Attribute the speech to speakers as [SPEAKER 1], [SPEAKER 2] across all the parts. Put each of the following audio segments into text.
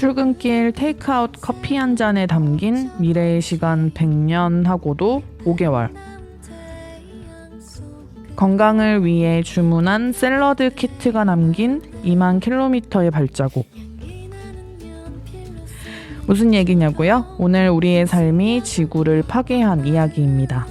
[SPEAKER 1] 출근길 테이크아웃 커피 한 잔에 담긴 미래의 시간 100년 하고도 5개월. 건강을 위해 주문한 샐러드 키트가 남긴 2만 킬로미터의 발자국. 무슨 얘기냐고요? 오늘 우리의 삶이 지구를 파괴한 이야기입니다.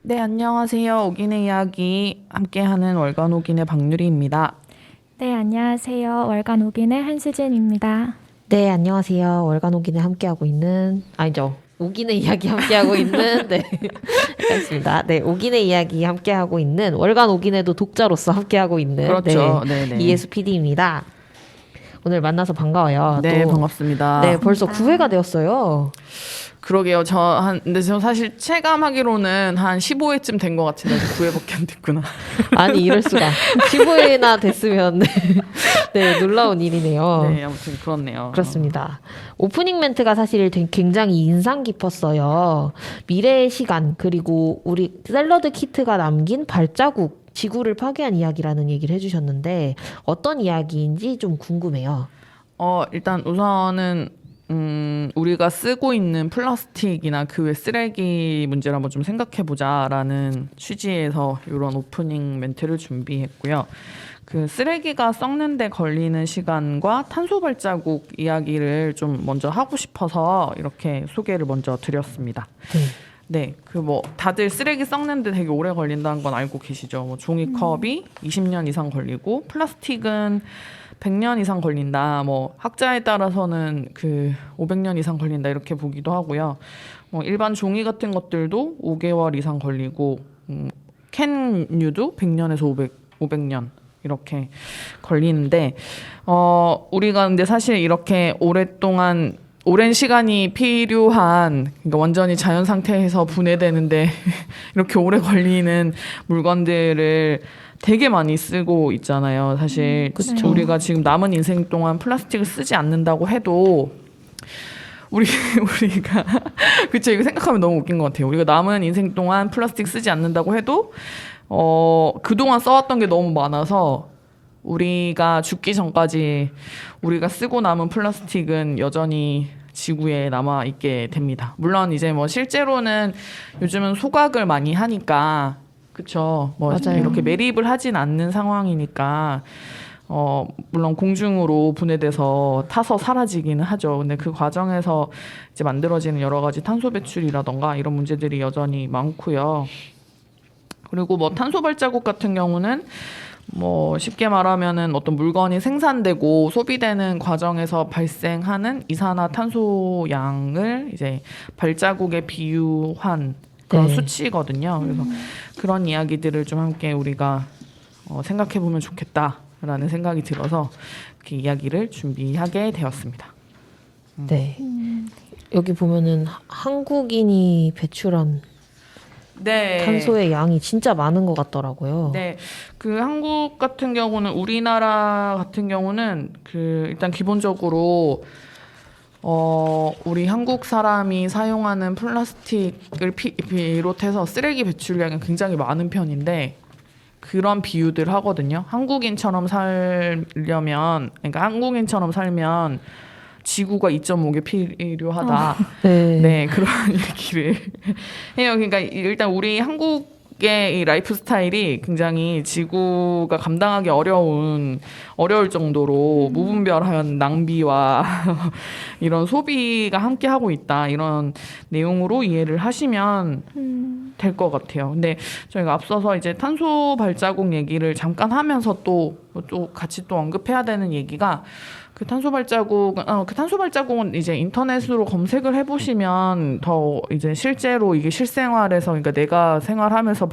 [SPEAKER 1] 네, 안녕하세요. 오긴의 이야기 함께하는 월간 오긴의 박유리입니다.
[SPEAKER 2] 네, 안녕하세요. 월간 오긴의 한수진입니다.
[SPEAKER 3] 네, 안녕하세요. 월간 오긴에 함께하고 있는 오긴의 이야기 함께하고 있는 헷갈렸습니다. 네, 오긴의 이야기 함께하고 있는 월간 오긴에도 독자로서 함께하고 있는
[SPEAKER 1] 그렇죠. 네.
[SPEAKER 3] 이예수 PD입니다. 오늘 만나서 반가워요.
[SPEAKER 1] 네, 반갑습니다.
[SPEAKER 3] 네, 벌써 9회가 되었어요.
[SPEAKER 1] 그러게요. 근데 저 사실 체감하기로는 한 15회쯤 된 것 같은데 9회밖에 안 됐구나.
[SPEAKER 3] 아니, 이럴 수가. 15회나 됐으면 네, 놀라운 일이네요.
[SPEAKER 1] 네, 아무튼 그렇네요.
[SPEAKER 3] 그렇습니다. 오프닝 멘트가 사실 굉장히 인상 깊었어요. 미래의 시간, 그리고 우리 샐러드 키트가 남긴 발자국, 지구를 파괴한 이야기라는 얘기를 해주셨는데 어떤 이야기인지 좀 궁금해요.
[SPEAKER 1] 일단 우선은 우리가 쓰고 있는 플라스틱이나 그 외 쓰레기 문제를 한번 좀 생각해보자라는 취지에서 이런 오프닝 멘트를 준비했고요. 그 쓰레기가 썩는 데 걸리는 시간과 탄소 발자국 이야기를 좀 먼저 하고 싶어서 이렇게 소개를 먼저 드렸습니다. 네, 다들 쓰레기 썩는데 되게 오래 걸린다는 건 알고 계시죠? 종이컵이 20년 이상 걸리고 플라스틱은 100년 이상 걸린다. 학자에 따라서는 500년 이상 걸린다 이렇게 보기도 하고요. 일반 종이 같은 것들도 5개월 이상 걸리고 캔류도 100년에서 500년 이렇게 걸리는데 우리가 근데 사실 이렇게 오랜 시간이 필요한, 그러니까 완전히 자연 상태에서 분해되는데 이렇게 오래 걸리는 물건들을 되게 많이 쓰고 있잖아요. 사실 우리가 지금 남은 인생 동안 플라스틱을 쓰지 않는다고 해도 우리가 그쵸, 이거 생각하면 너무 웃긴 것 같아요. 우리가 남은 인생 동안 플라스틱 쓰지 않는다고 해도 그동안 써왔던 게 너무 많아서 우리가 죽기 전까지 우리가 쓰고 남은 플라스틱은 여전히 지구에 남아 있게 됩니다. 물론 이제 실제로는 요즘은 소각을 많이 하니까 그쵸,
[SPEAKER 3] 맞아요.
[SPEAKER 1] 이렇게 매립을 하진 않는 상황이니까 물론 공중으로 분해돼서 타서 사라지기는 하죠. 근데 그 과정에서 이제 만들어지는 여러 가지 탄소 배출이라던가 이런 문제들이 여전히 많고요. 그리고 탄소 발자국 같은 경우는 쉽게 말하면은 어떤 물건이 생산되고 소비되는 과정에서 발생하는 이산화탄소 양을 이제 발자국에 비유한 그런 수치거든요. 그래서 그런 이야기들을 좀 함께 우리가 생각해 보면 좋겠다라는 생각이 들어서 이렇게 이야기를 준비하게 되었습니다.
[SPEAKER 3] 네. 여기 보면은 한국인이 배출한 탄소의 양이 진짜 많은 것 같더라고요.
[SPEAKER 1] 네, 한국 같은 경우는, 우리나라 같은 경우는 일단 기본적으로 우리 한국 사람이 사용하는 플라스틱을 비롯해서 쓰레기 배출량이 굉장히 많은 편인데 그런 비유들 하거든요. 한국인처럼 살면 지구가 2.5개 필요하다. 네, 그런 얘기를 해요. 그러니까 일단 우리 한국의 이 라이프 스타일이 굉장히 지구가 감당하기 어려울 정도로 무분별한 낭비와 이런 소비가 함께 하고 있다. 이런 내용으로 이해를 하시면 될 것 같아요. 근데 저희가 앞서서 이제 탄소 발자국 얘기를 잠깐 하면서 또 같이 또 언급해야 되는 얘기가 그 탄소 발자국은 이제 인터넷으로 검색을 해보시면 더 이제 실제로 이게 실생활에서, 그러니까 내가 생활하면서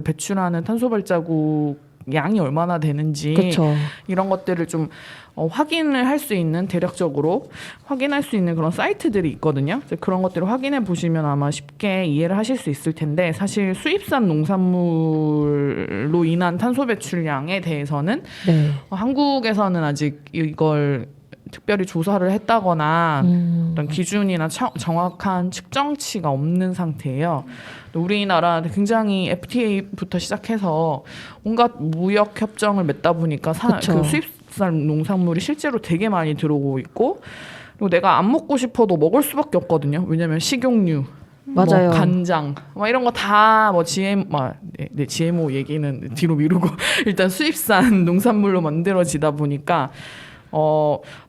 [SPEAKER 1] 배출하는 탄소 발자국 양이 얼마나 되는지
[SPEAKER 3] 그렇죠.
[SPEAKER 1] 이런 것들을 좀 확인을 할 수 있는 대략적으로 확인할 수 있는 그런 사이트들이 있거든요. 그런 것들을 확인해 보시면 아마 쉽게 이해를 하실 수 있을 텐데 사실 수입산 농산물로 인한 탄소 배출량에 대해서는
[SPEAKER 3] 네.
[SPEAKER 1] 한국에서는 아직 이걸 특별히 조사를 했다거나 어떤 기준이나 정확한 측정치가 없는 상태예요. 우리나라 굉장히 FTA부터 시작해서 온갖 무역 협정을 맺다 보니까 그 수입산 농산물이 실제로 되게 많이 들어오고 있고 그리고 내가 안 먹고 싶어도 먹을 수밖에 없거든요. 왜냐하면 식용유,
[SPEAKER 3] 맞아요.
[SPEAKER 1] 뭐 간장, 막 이런 거 다 뭐 GMO 얘기는 뒤로 미루고 일단 수입산 농산물로 만들어지다 보니까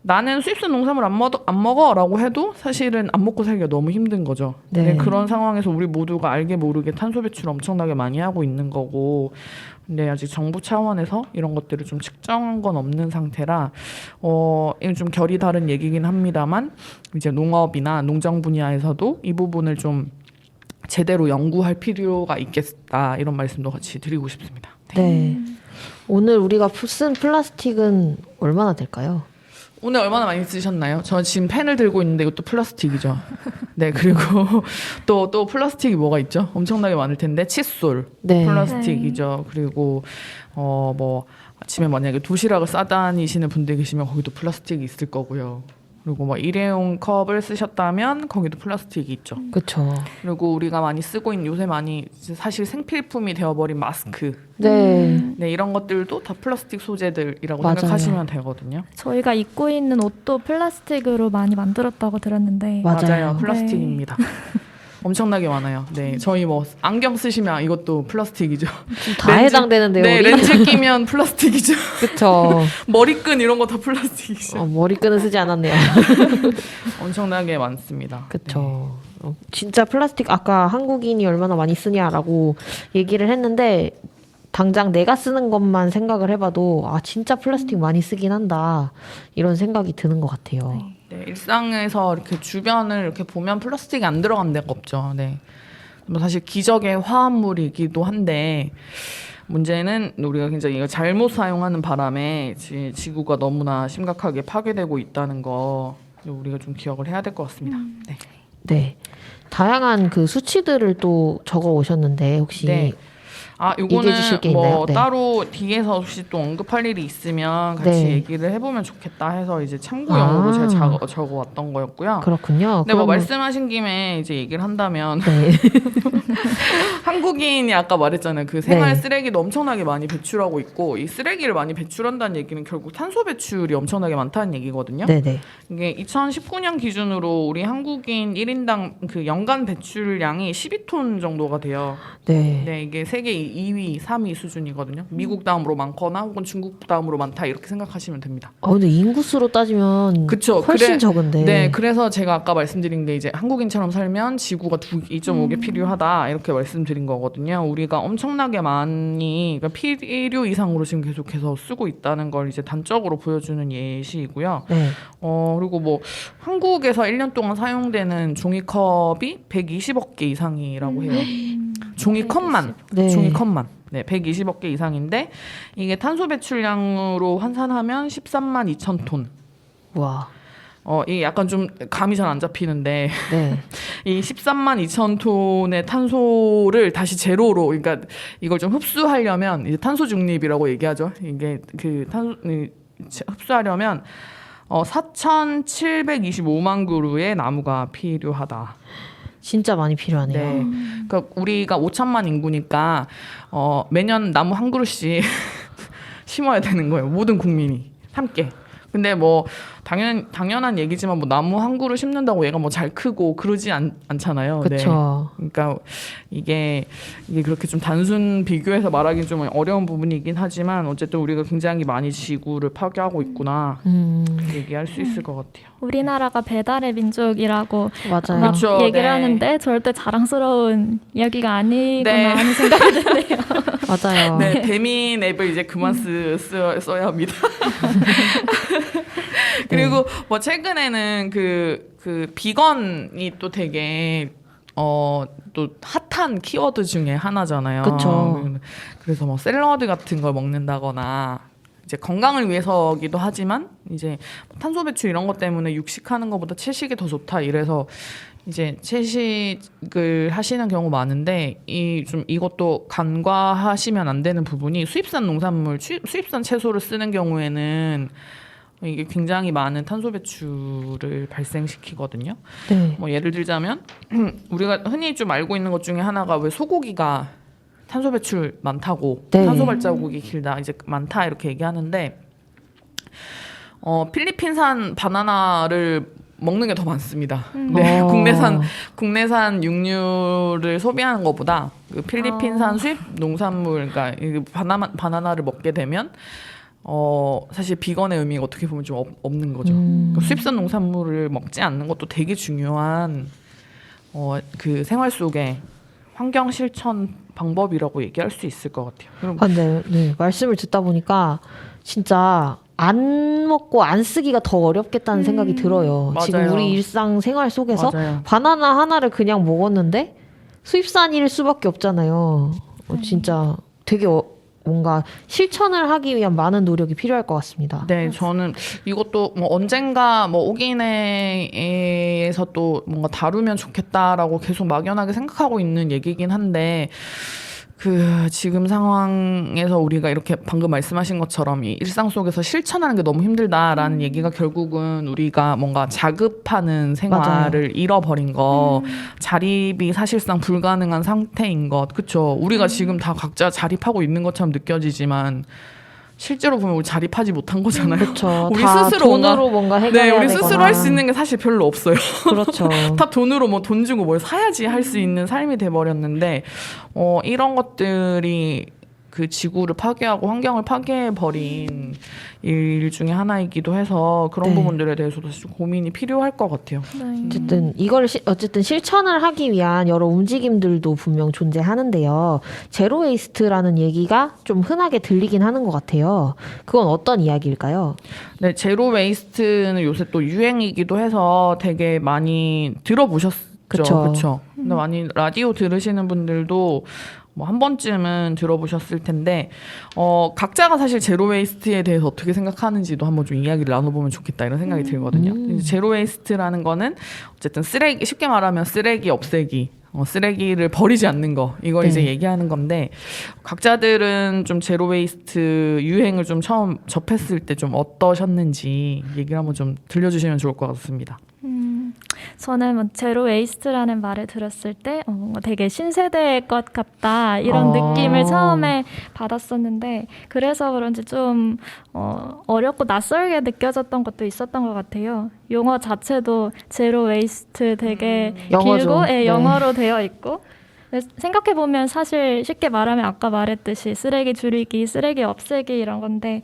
[SPEAKER 1] 나는 수입산 농산물 안 먹어라고 해도 사실은 안 먹고 살기가 너무 힘든 거죠.
[SPEAKER 3] 네.
[SPEAKER 1] 그런 상황에서 우리 모두가 알게 모르게 탄소 배출을 엄청나게 많이 하고 있는 거고, 근데 아직 정부 차원에서 이런 것들을 좀 측정한 건 없는 상태라 이건 좀 결이 다른 얘기긴 합니다만 이제 농업이나 농장 분야에서도 이 부분을 좀 제대로 연구할 필요가 있겠다 이런 말씀도 같이 드리고 싶습니다.
[SPEAKER 3] 네. 오늘 우리가 쓴 플라스틱은 얼마나 될까요?
[SPEAKER 1] 오늘 얼마나 많이 쓰셨나요? 저 지금 펜을 들고 있는데 이것도 플라스틱이죠. 네, 그리고 또 플라스틱이 뭐가 있죠? 엄청나게 많을 텐데 칫솔
[SPEAKER 3] 네.
[SPEAKER 1] 플라스틱이죠. 그리고 뭐 아침에 만약에 도시락을 싸다니시는 분들 계시면 거기도 플라스틱이 있을 거고요. 그리고 뭐 일회용 컵을 쓰셨다면 거기도 플라스틱이 있죠.
[SPEAKER 3] 그렇죠.
[SPEAKER 1] 그리고 우리가 많이 쓰고 있는 요새 많이 사실 생필품이 되어버린 마스크.
[SPEAKER 3] 네.
[SPEAKER 1] 네, 이런 것들도 다 플라스틱 소재들이라고
[SPEAKER 3] 맞아요.
[SPEAKER 1] 생각하시면 되거든요.
[SPEAKER 2] 저희가 입고 있는 옷도 플라스틱으로 많이 만들었다고 들었는데
[SPEAKER 3] 맞아요.
[SPEAKER 1] 플라스틱입니다. 엄청나게 많아요. 네, 저희 뭐 안경 쓰시면 이것도 플라스틱이죠.
[SPEAKER 3] 다 해당되는데요.
[SPEAKER 1] 네,
[SPEAKER 3] 우리?
[SPEAKER 1] 렌즈 끼면 플라스틱이죠.
[SPEAKER 3] 그렇죠.
[SPEAKER 1] 머리끈 이런 거 다 플라스틱이죠.
[SPEAKER 3] 머리끈은 쓰지 않았네요.
[SPEAKER 1] 엄청나게 많습니다.
[SPEAKER 3] 그렇죠. 진짜 플라스틱 아까 한국인이 얼마나 많이 쓰냐라고 얘기를 했는데 당장 내가 쓰는 것만 생각을 해봐도 아 진짜 플라스틱 많이 쓰긴 한다 이런 생각이 드는 것 같아요.
[SPEAKER 1] 네, 일상에서 이렇게 주변을 이렇게 보면 플라스틱이 안 들어간 데가 없죠. 네. 뭐 사실 기적의 화합물이기도 한데 문제는 우리가 굉장히 이걸 잘못 사용하는 바람에 지구가 너무나 심각하게 파괴되고 있다는 거 우리가 좀 기억을 해야 될 것 같습니다. 네.
[SPEAKER 3] 네. 다양한 그 수치들을 또 적어 오셨는데 혹시
[SPEAKER 1] 네.
[SPEAKER 3] 얘기해 주실
[SPEAKER 1] 요거는
[SPEAKER 3] 게
[SPEAKER 1] 뭐
[SPEAKER 3] 있나요? 네.
[SPEAKER 1] 따로 뒤에서 혹시 또 언급할 일이 있으면 같이
[SPEAKER 3] 네.
[SPEAKER 1] 얘기를 해보면 좋겠다 해서 이제 참고용으로 제가 적어왔던 거였고요.
[SPEAKER 3] 그렇군요.
[SPEAKER 1] 네, 뭐
[SPEAKER 3] 그러면-
[SPEAKER 1] 말씀하신 김에 이제 얘기를 한다면
[SPEAKER 3] 네.
[SPEAKER 1] 한국인이 아까 말했잖아요. 그 생활
[SPEAKER 3] 네.
[SPEAKER 1] 쓰레기도 엄청나게 많이 배출하고 있고 이 쓰레기를 많이 배출한다는 얘기는 결국 탄소 배출이 엄청나게 많다는 얘기거든요.
[SPEAKER 3] 네네.
[SPEAKER 1] 이게 2019년 기준으로 우리 한국인 1인당 그 연간 배출량이 12톤 정도가 돼요.
[SPEAKER 3] 네.
[SPEAKER 1] 네, 이게 세계 2위, 3위 수준이거든요. 미국 다음으로 많거나 혹은 중국 다음으로 많다 이렇게 생각하시면 됩니다.
[SPEAKER 3] 근데 인구수로 따지면
[SPEAKER 1] 그쵸.
[SPEAKER 3] 훨씬 적은데.
[SPEAKER 1] 네, 그래서 제가 아까 말씀드린 게 이제 한국인처럼 살면 지구가 2.5개 필요하다 이렇게 말씀드린 거거든요. 우리가 엄청나게 많이 그러니까 필요 이상으로 지금 계속해서 쓰고 있다는 걸 이제 단적으로 보여주는 예시이고요.
[SPEAKER 3] 네.
[SPEAKER 1] 그리고 뭐 한국에서 1년 동안 사용되는 종이컵이 120억 개 이상이라고 해요. 종이컵만.
[SPEAKER 3] 네.
[SPEAKER 1] 종이컵만. 네, 120억 개 이상인데 이게 탄소 배출량으로 환산하면 13만 2천 톤.
[SPEAKER 3] 와.
[SPEAKER 1] 이게 약간 좀 감이 잘 안 잡히는데
[SPEAKER 3] 네.
[SPEAKER 1] 이 13만 2천 톤의 탄소를 다시 제로로 그러니까 이걸 좀 흡수하려면 이제 탄소 중립이라고 얘기하죠. 이게 그 흡수하려면 4,725만 그루의 나무가 필요하다.
[SPEAKER 3] 진짜 많이 필요하네요.
[SPEAKER 1] 네. 그러니까 우리가 5천만 인구니까 매년 나무 한 그루씩 심어야 되는 거예요. 모든 국민이 함께. 근데 뭐 당연한 얘기지만 뭐 나무 한 그루 심는다고 얘가 뭐 잘 크고 그러지 않잖아요.
[SPEAKER 3] 그렇죠.
[SPEAKER 1] 네. 그러니까 이게 그렇게 좀 단순 비교해서 말하기 좀 어려운 부분이긴 하지만 어쨌든 우리가 굉장히 많이 지구를 파괴하고 있구나 얘기할 수 있을 것 같아요.
[SPEAKER 2] 우리나라가 배달의 민족이라고
[SPEAKER 3] 맞아요.
[SPEAKER 2] 막
[SPEAKER 1] 그쵸,
[SPEAKER 2] 얘기를
[SPEAKER 1] 네.
[SPEAKER 2] 하는데 절대 자랑스러운 이야기가 아니구나
[SPEAKER 1] 네.
[SPEAKER 2] 하는 생각이 드네요.
[SPEAKER 3] 맞아요.
[SPEAKER 1] 네, 대민 앱을 이제 그만 써야 합니다. 그리고 뭐 최근에는 그 비건이 또 되게 또 핫한 키워드 중에 하나잖아요.
[SPEAKER 3] 그쵸.
[SPEAKER 1] 그래서 뭐 샐러드 같은 걸 먹는다거나 이제 건강을 위해서기도 하지만 이제 탄소 배출 이런 것 때문에 육식하는 것보다 채식이 더 좋다 이래서 이제 채식을 하시는 경우 많은데 이것도 간과하시면 안 되는 부분이 수입산 농산물, 수입산 채소를 쓰는 경우에는 이게 굉장히 많은 탄소 배출을 발생시키거든요.
[SPEAKER 3] 네.
[SPEAKER 1] 뭐 예를 들자면 우리가 흔히 좀 알고 있는 것 중에 하나가 왜 소고기가 탄소 배출 많다고
[SPEAKER 3] 네.
[SPEAKER 1] 탄소 발자국이 길다 이제 많다 이렇게 얘기하는데 필리핀산 바나나를 먹는 게 더 많습니다. 네, 국내산 육류를 소비하는 것보다 그 필리핀산 수입 농산물, 그러니까 이 바나나를 먹게 되면 사실 비건의 의미가 어떻게 보면 좀 없는 거죠. 그러니까 수입산 농산물을 먹지 않는 것도 되게 중요한 그 생활 속의 환경 실천 방법이라고 얘기할 수 있을 것 같아요.
[SPEAKER 3] 네. 말씀을 듣다 보니까 진짜 안 먹고 안 쓰기가 더 어렵겠다는 생각이 들어요.
[SPEAKER 1] 맞아요.
[SPEAKER 3] 지금 우리 일상 생활 속에서
[SPEAKER 1] 맞아요.
[SPEAKER 3] 바나나 하나를 그냥 먹었는데 수입산일 수밖에 없잖아요. 진짜 되게 뭔가 실천을 하기 위한 많은 노력이 필요할 것 같습니다.
[SPEAKER 1] 네, 저는 이것도 뭐 언젠가 뭐 오기내에서 또 뭔가 다루면 좋겠다라고 계속 막연하게 생각하고 있는 얘기긴 한데 그 지금 상황에서 우리가 이렇게 방금 말씀하신 것처럼 이 일상 속에서 실천하는 게 너무 힘들다라는 얘기가 결국은 우리가 뭔가 자급하는 생활을
[SPEAKER 3] 맞아요.
[SPEAKER 1] 잃어버린 거, 자립이 사실상 불가능한 상태인 것, 그렇죠? 우리가 지금 다 각자 자립하고 있는 것처럼 느껴지지만 실제로 보면 우리 자립하지 못한 거잖아요.
[SPEAKER 3] 그렇죠.
[SPEAKER 1] 우리
[SPEAKER 3] 다
[SPEAKER 1] 스스로
[SPEAKER 3] 돈으로 뭔가 해결해야
[SPEAKER 1] 우리
[SPEAKER 3] 되거나.
[SPEAKER 1] 스스로 할 수 있는 게 사실 별로 없어요.
[SPEAKER 3] 그렇죠.
[SPEAKER 1] 다 돈으로 뭐 돈 주고 뭘 사야지 할 수 있는 삶이 돼버렸는데 이런 것들이 그 지구를 파괴하고 환경을 파괴해버린 일 중에 하나이기도 해서 그런
[SPEAKER 3] 네.
[SPEAKER 1] 부분들에 대해서도 사실 좀 고민이 필요할 것 같아요.
[SPEAKER 2] 네.
[SPEAKER 3] 어쨌든 이걸 어쨌든 실천을 하기 위한 여러 움직임들도 분명 존재하는데요. 제로 웨이스트라는 얘기가 좀 흔하게 들리긴 하는 것 같아요. 그건 어떤 이야기일까요?
[SPEAKER 1] 네, 제로 웨이스트는 요새 또 유행이기도 해서 되게 많이 들어보셨죠.
[SPEAKER 3] 그쵸.
[SPEAKER 1] 그렇죠. 근데 많이 라디오 들으시는 분들도 뭐 한 번쯤은 들어보셨을 텐데 각자가 사실 제로 웨이스트에 대해서 어떻게 생각하는지도 한번 좀 이야기를 나눠보면 좋겠다 이런 생각이 들거든요. 이제 제로 웨이스트라는 거는 어쨌든 쓰레기, 쉽게 말하면 쓰레기 없애기, 쓰레기를 버리지 않는 거 이걸
[SPEAKER 3] 네.
[SPEAKER 1] 이제 얘기하는 건데 각자들은 좀 제로 웨이스트 유행을 좀 처음 접했을 때 좀 어떠셨는지 얘기를 한번 좀 들려주시면 좋을 것 같습니다.
[SPEAKER 2] 저는 뭐 제로 웨이스트라는 말을 들었을 때 뭔가 되게 신세대의 것 같다 이런 느낌을 처음에 받았었는데 그래서 그런지 좀 어렵고 낯설게 느껴졌던 것도 있었던 것 같아요. 용어 자체도 제로 웨이스트 되게
[SPEAKER 3] 영어죠.
[SPEAKER 2] 길고
[SPEAKER 3] 네.
[SPEAKER 2] 영어로 되어 있고 생각해보면 사실 쉽게 말하면 아까 말했듯이 쓰레기 줄이기, 쓰레기 없애기 이런 건데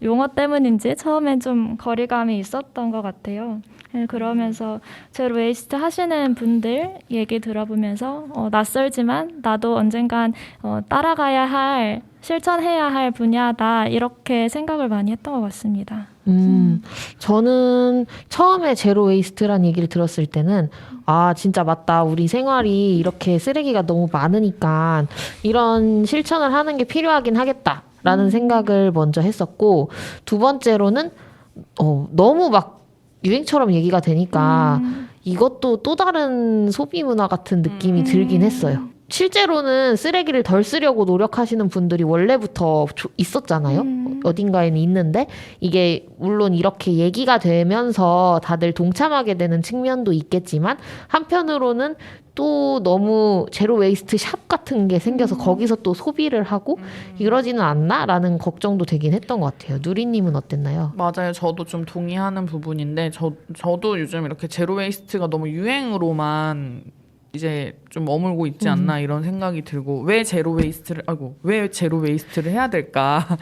[SPEAKER 2] 용어 때문인지 처음엔 좀 거리감이 있었던 것 같아요. 그러면서 제로 웨이스트 하시는 분들 얘기 들어보면서 낯설지만 나도 언젠간 따라가야 할, 실천해야 할 분야다 이렇게 생각을 많이 했던 것 같습니다.
[SPEAKER 3] 저는 처음에 제로 웨이스트란 얘기를 들었을 때는 진짜 맞다. 우리 생활이 이렇게 쓰레기가 너무 많으니까 이런 실천을 하는 게 필요하긴 하겠다라는 생각을 먼저 했었고 두 번째로는 너무 막 유행처럼 얘기가 되니까 이것도 또 다른 소비 문화 같은 느낌이 들긴 했어요. 실제로는 쓰레기를 덜 쓰려고 노력하시는 분들이 원래부터 있었잖아요. 어딘가에는 있는데 이게 물론 이렇게 얘기가 되면서 다들 동참하게 되는 측면도 있겠지만 한편으로는 또 너무 제로 웨이스트 샵 같은 게 생겨서 거기서 또 소비를 하고 이러지는 않나라는 걱정도 되긴 했던 것 같아요. 누리님은 어땠나요?
[SPEAKER 1] 맞아요. 저도 좀 동의하는 부분인데 저도 요즘 이렇게 제로 웨이스트가 너무 유행으로만 이제 좀 머물고 있지 않나 이런 생각이 들고 왜 제로 웨이스트를 해야 될까?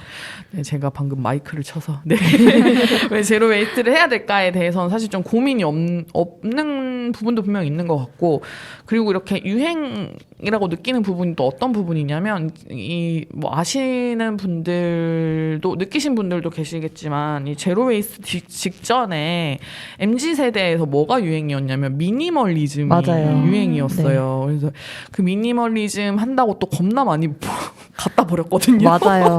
[SPEAKER 1] 네, 제가 방금 마이크를 쳐서 왜 제로 웨이스트를 해야 될까에 대해서는 사실 좀 고민이 없는 부분도 분명 있는 것 같고 그리고 이렇게 유행 이라고 느끼는 부분이 또 어떤 부분이냐면 이 뭐 아시는 분들도 느끼신 분들도 계시겠지만 이 제로 웨이스트 직전에 MZ 세대에서 뭐가 유행이었냐면 미니멀리즘이
[SPEAKER 3] 맞아요.
[SPEAKER 1] 유행이었어요. 그래서 그 미니멀리즘 한다고 또 겁나 많이 갖다 버렸거든요.
[SPEAKER 3] 맞아요.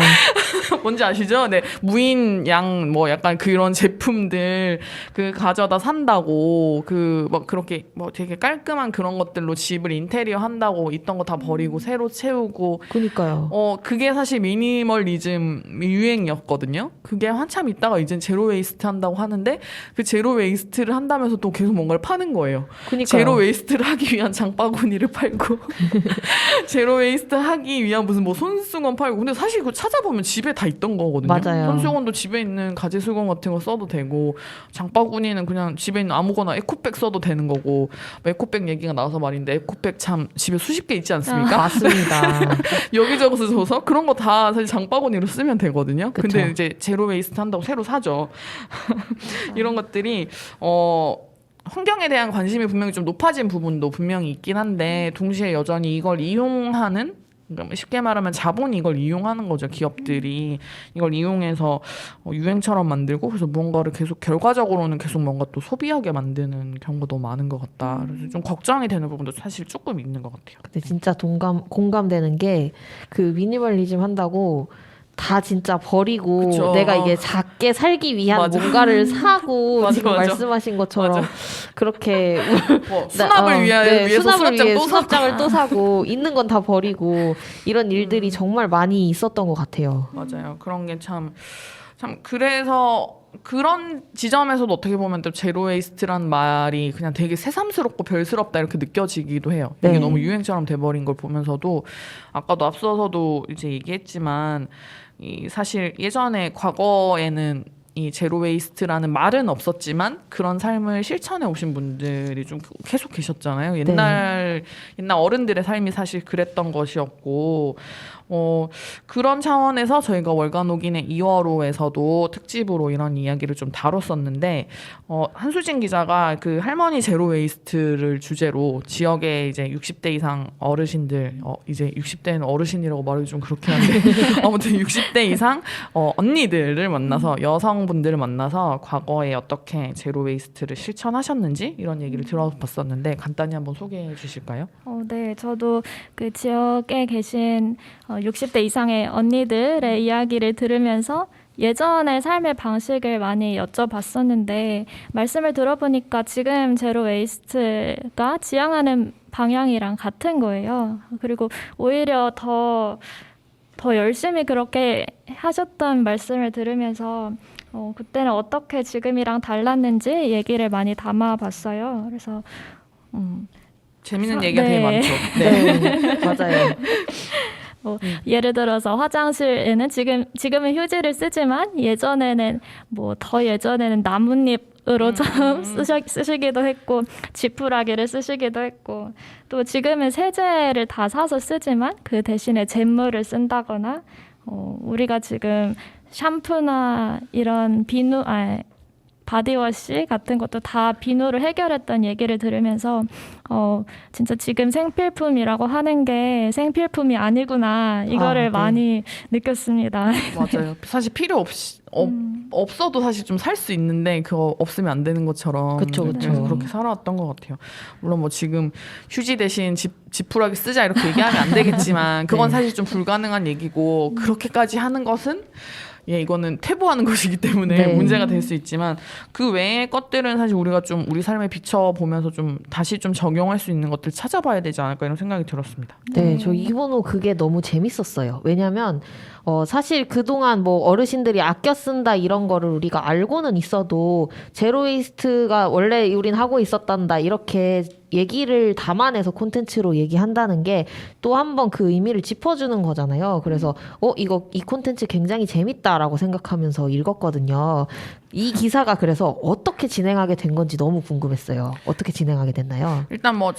[SPEAKER 1] 뭔지 아시죠? 네. 무인 양 뭐 약간 그런 제품들 그 가져다 산다고 그 막 그렇게 뭐 되게 깔끔한 그런 것들로 집을 인테리어 한다고 있던 거 다 버리고 새로 채우고
[SPEAKER 3] 그니까요.
[SPEAKER 1] 그게 사실 미니멀리즘 유행이었거든요. 그게 한참 있다가 이젠 제로 웨이스트 한다고 하는데 그 제로 웨이스트를 한다면서 또 계속 뭔가를 파는 거예요.
[SPEAKER 3] 그니까요.
[SPEAKER 1] 제로 웨이스트를 하기 위한 장바구니를 팔고 제로 웨이스트 하기 위한 무슨 뭐 손수건 팔고 근데 사실 그거 찾아보면 집에 다 있던 거거든요.
[SPEAKER 3] 맞아요.
[SPEAKER 1] 손수건도 집에 있는 가지 수건 같은 거 써도 되고 장바구니는 그냥 집에 있는 아무거나 에코백 써도 되는 거고 뭐 에코백 얘기가 나와서 말인데 에코백 참 집에 수십 개 있지 않습니까?
[SPEAKER 3] 맞습니다.
[SPEAKER 1] 여기저기서 줘서 그런 거 다 사실 장바구니로 쓰면 되거든요.
[SPEAKER 3] 그쵸.
[SPEAKER 1] 근데 이제 제로 웨이스트 한다고 새로 사죠. 이런 것들이 환경에 대한 관심이 분명히 좀 높아진 부분도 분명히 있긴 한데 동시에 여전히 이걸 이용하는 그러니까 쉽게 말하면 자본이 이걸 이용하는 거죠. 기업들이 이걸 이용해서 유행처럼 만들고 그래서 무언가를 계속 결과적으로는 계속 뭔가 또 소비하게 만드는 경우가 너무 많은 것 같다. 그래서 좀 걱정이 되는 부분도 사실 조금 있는 것 같아요.
[SPEAKER 3] 근데 진짜 공감되는 게 그 미니멀리즘 한다고 다 진짜 버리고
[SPEAKER 1] 그쵸.
[SPEAKER 3] 내가 이게 작게 살기 위한
[SPEAKER 1] 맞아.
[SPEAKER 3] 뭔가를 사고
[SPEAKER 1] 맞아,
[SPEAKER 3] 지금
[SPEAKER 1] 맞아.
[SPEAKER 3] 말씀하신 것처럼
[SPEAKER 1] 맞아.
[SPEAKER 3] 그렇게
[SPEAKER 1] 뭐 수납을 위해서
[SPEAKER 3] 수납을
[SPEAKER 1] 수납장
[SPEAKER 3] 위해
[SPEAKER 1] 또
[SPEAKER 3] 수납장을 또 사고 있는 건 다 버리고 이런 일들이 정말 많이 있었던 것 같아요.
[SPEAKER 1] 맞아요. 그런 게 참 그래서 그런 지점에서도 어떻게 보면 또 제로 웨이스트란 말이 그냥 되게 새삼스럽고 별스럽다 이렇게 느껴지기도 해요. 이게
[SPEAKER 3] 네.
[SPEAKER 1] 너무 유행처럼 돼버린 걸 보면서도 아까도 앞서서도 이제 얘기했지만 이 사실 예전에 과거에는 이 제로 웨이스트라는 말은 없었지만 그런 삶을 실천해 오신 분들이 좀 계속 계셨잖아요. 옛날 어른들의 삶이 사실 그랬던 것이었고 그런 차원에서 저희가 월간옥인의 2월호에서도 특집으로 이런 이야기를 좀 다뤘었는데 한수진 기자가 그 할머니 제로 웨이스트를 주제로 지역의 이제 60대 이상 어르신들 이제 60대는 어르신이라고 말하기 좀 그렇긴 한데 아무튼 60대 이상 언니들을 만나서 여성분들을 만나서 과거에 어떻게 제로 웨이스트를 실천하셨는지 이런 얘기를 들어봤었는데 간단히 한번 소개해 주실까요?
[SPEAKER 2] 네, 저도 그 지역에 계신 60대 이상의 언니들의 이야기를 들으면서 예전의 삶의 방식을 많이 여쭤봤었는데 말씀을 들어보니까 지금 제로 웨이스트가 지향하는 방향이랑 같은 거예요. 그리고 오히려 더 열심히 그렇게 하셨던 말씀을 들으면서 그때는 어떻게 지금이랑 달랐는지 얘기를 많이 담아봤어요. 그래서
[SPEAKER 1] 재밌는 얘기가 되게
[SPEAKER 2] 네.
[SPEAKER 1] 많죠.
[SPEAKER 3] 네, 맞아요.
[SPEAKER 2] 예를 들어서 화장실에는 지금은 휴지를 쓰지만 예전에는 더 예전에는 나뭇잎으로 좀 쓰시기도 했고 지푸라기를 쓰시기도 했고 또 지금은 세제를 다 사서 쓰지만 그 대신에 잿물을 쓴다거나 우리가 지금 샴푸나 이런 바디워시 같은 것도 다 비누로 해결했던 얘기를 들으면서 진짜 지금 생필품이라고 하는 게 생필품이 아니구나 이거를
[SPEAKER 3] 네.
[SPEAKER 2] 많이 느꼈습니다.
[SPEAKER 1] 맞아요. 사실 필요 없어도 사실 좀 살 수 있는데 그거 없으면 안 되는 것처럼
[SPEAKER 3] 그쵸, 그쵸.
[SPEAKER 1] 계속 그렇게 살아왔던 것 같아요. 물론 뭐 지금 휴지 대신 지푸라기 쓰자 이렇게 얘기하면 안 되겠지만 그건
[SPEAKER 3] 네.
[SPEAKER 1] 사실 좀 불가능한 얘기고 그렇게까지 하는 것은 이거는 퇴보하는 것이기 때문에
[SPEAKER 3] 네.
[SPEAKER 1] 문제가 될 수 있지만 그 외의 것들은 사실 우리가 좀 우리 삶에 비춰보면서 좀 다시 좀 적용할 수 있는 것들 찾아봐야 되지 않을까 이런 생각이 들었습니다.
[SPEAKER 3] 네, 저 이번호 그게 너무 재밌었어요. 왜냐면 사실 그동안 뭐 어르신들이 아껴 쓴다 이런 거를 우리가 알고는 있어도 제로웨이스트가 원래 우린 하고 있었단다 이렇게 얘기를 담아내서 콘텐츠로 얘기한다는 게 또 한 번 그 의미를 짚어주는 거잖아요. 그래서 이 콘텐츠 굉장히 재밌다라고 생각하면서 읽었거든요. 이 기사가 그래서 어떻게 진행하게 된 건지 너무 궁금했어요. 어떻게 진행하게 됐나요?
[SPEAKER 1] 일단 뭐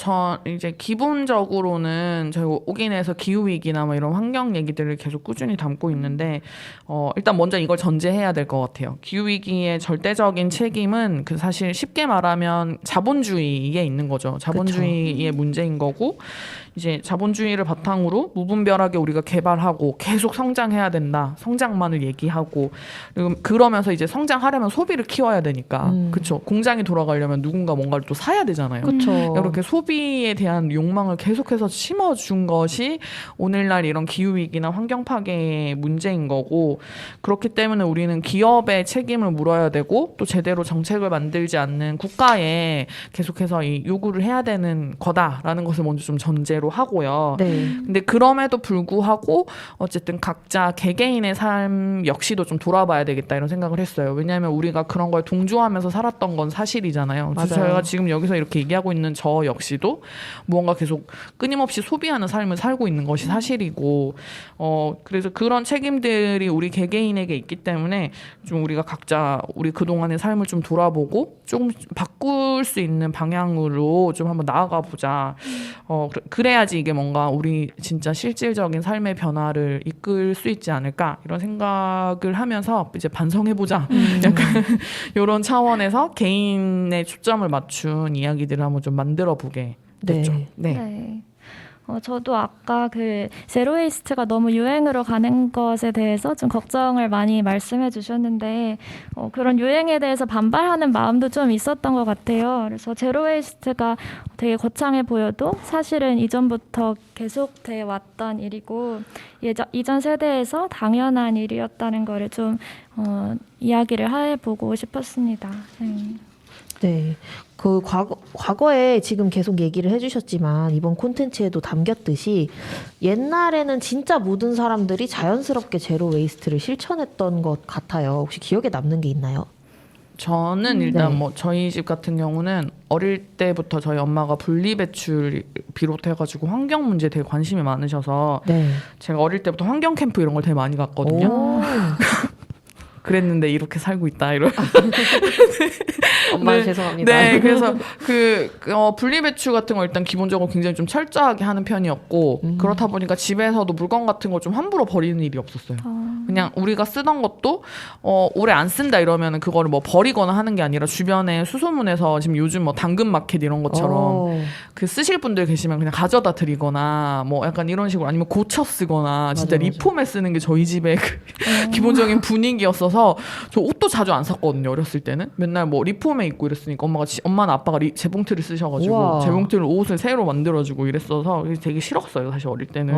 [SPEAKER 1] 이제 기본적으로는 저희 옥인에서 기후 위기나 뭐 이런 환경 얘기들을 계속 꾸준히 담고 있는데 일단 먼저 이걸 전제해야 될 것 같아요. 기후 위기의 절대적인 책임은 그 사실 쉽게 말하면 자본주의에 있는 거죠. 자본주의의 문제인 거고 이제 자본주의를 바탕으로 무분별하게 우리가 개발하고 계속 성장해야 된다. 성장만을 얘기하고 그리고 그러면서 이제 성장하려면 소비를 키워야 되니까 그렇죠. 공장이 돌아가려면 누군가 뭔가를 또 사야 되잖아요.
[SPEAKER 3] 그렇죠.
[SPEAKER 1] 이렇게 소비에 대한 욕망을 계속해서 심어준 것이 오늘날 이런 기후위기나 환경 파괴의 문제인 거고 그렇기 때문에 우리는 기업의 책임을 물어야 되고 또 제대로 정책을 만들지 않는 국가에 계속해서 이 요구를 해야 되는 거다라는 것을 먼저 좀 전제로 하고요.
[SPEAKER 3] 네.
[SPEAKER 1] 근데 그럼에도 불구하고 어쨌든 각자 개개인의 삶 역시도 좀 돌아봐야 되겠다 이런 생각을 했어요. 왜냐하면 우리가 그런 걸 동조하면서 살았던 건 사실이잖아요. 그래서
[SPEAKER 3] 맞아요.
[SPEAKER 1] 저희가 지금 여기서 이렇게 얘기하고 있는 저 역시도 무언가 계속 끊임없이 소비하는 삶을 살고 있는 것이 사실이고 그래서 그런 책임들이 우리 개개인에게 있기 때문에 좀 우리가 각자 우리 그동안의 삶을 좀 돌아보고 조금 바꿀 수 있는 방향으로 좀 한번 나아가 보자. 그래야지 이게 뭔가 우리 진짜 실질적인 삶의 변화를 이끌 수 있지 않을까 이런 생각을 하면서 이제 반성해 보자. 약간 이런 차원에서 개인의 초점을 맞춘 이야기들을 한번 좀 만들어 보게 됐죠.
[SPEAKER 3] 네.
[SPEAKER 2] 네. 저도 아까 그 제로웨이스트가 너무 유행으로 가는 것에 대해서 좀 걱정을 많이 말씀해 주셨는데 그런 유행에 대해서 반발하는 마음도 좀 있었던 것 같아요. 그래서 제로웨이스트가 되게 거창해 보여도 사실은 이전부터 계속돼 왔던 일이고 이전 세대에서 당연한 일이었다는 거를 좀 이야기를 해보고 싶었습니다.
[SPEAKER 3] 네. 그 과거에 지금 계속 얘기를 해주셨지만 이번 콘텐츠에도 담겼듯이 옛날에는 진짜 모든 사람들이 자연스럽게 제로 웨이스트를 실천했던 것 같아요. 혹시 기억에 남는 게 있나요?
[SPEAKER 1] 저는 일단
[SPEAKER 3] 네.
[SPEAKER 1] 뭐 저희 집 같은 경우는 어릴 때부터 저희 엄마가 분리배출 비롯해가지고 환경 문제에 되게 관심이 많으셔서
[SPEAKER 3] 네.
[SPEAKER 1] 제가 어릴 때부터 환경 캠프 이런 걸 되게 많이 갔거든요.
[SPEAKER 3] 오.
[SPEAKER 1] 그랬는데 이렇게 살고 있다 이런.
[SPEAKER 3] 엄마
[SPEAKER 1] 네.
[SPEAKER 3] 죄송합니다.
[SPEAKER 1] 네, 그래서 분리배출 같은 거 일단 기본적으로 굉장히 좀 철저하게 하는 편이었고 그렇다 보니까 집에서도 물건 같은 거 좀 함부로 버리는 일이 없었어요. 그냥 우리가 쓰던 것도 오래 안 쓴다 이러면 그거를 뭐 버리거나 하는 게 아니라 주변에 수소문에서 지금 요즘 뭐 당근마켓 이런 것처럼 그 쓰실 분들 계시면 그냥 가져다 드리거나 뭐 약간 이런 식으로 아니면 고쳐 쓰거나 진짜
[SPEAKER 3] 맞아.
[SPEAKER 1] 리폼에 쓰는 게 저희 집의 그 기본적인 분위기였어서 저 옷도 자주 안 샀거든요. 어렸을 때는 맨날 뭐 리폼에 입고 이랬으니까 엄마는 아빠가 재봉틀을 쓰셔가지고
[SPEAKER 3] 우와.
[SPEAKER 1] 재봉틀로 옷을 새로 만들어주고 이랬어서 되게 싫었어요. 사실 어릴 때는.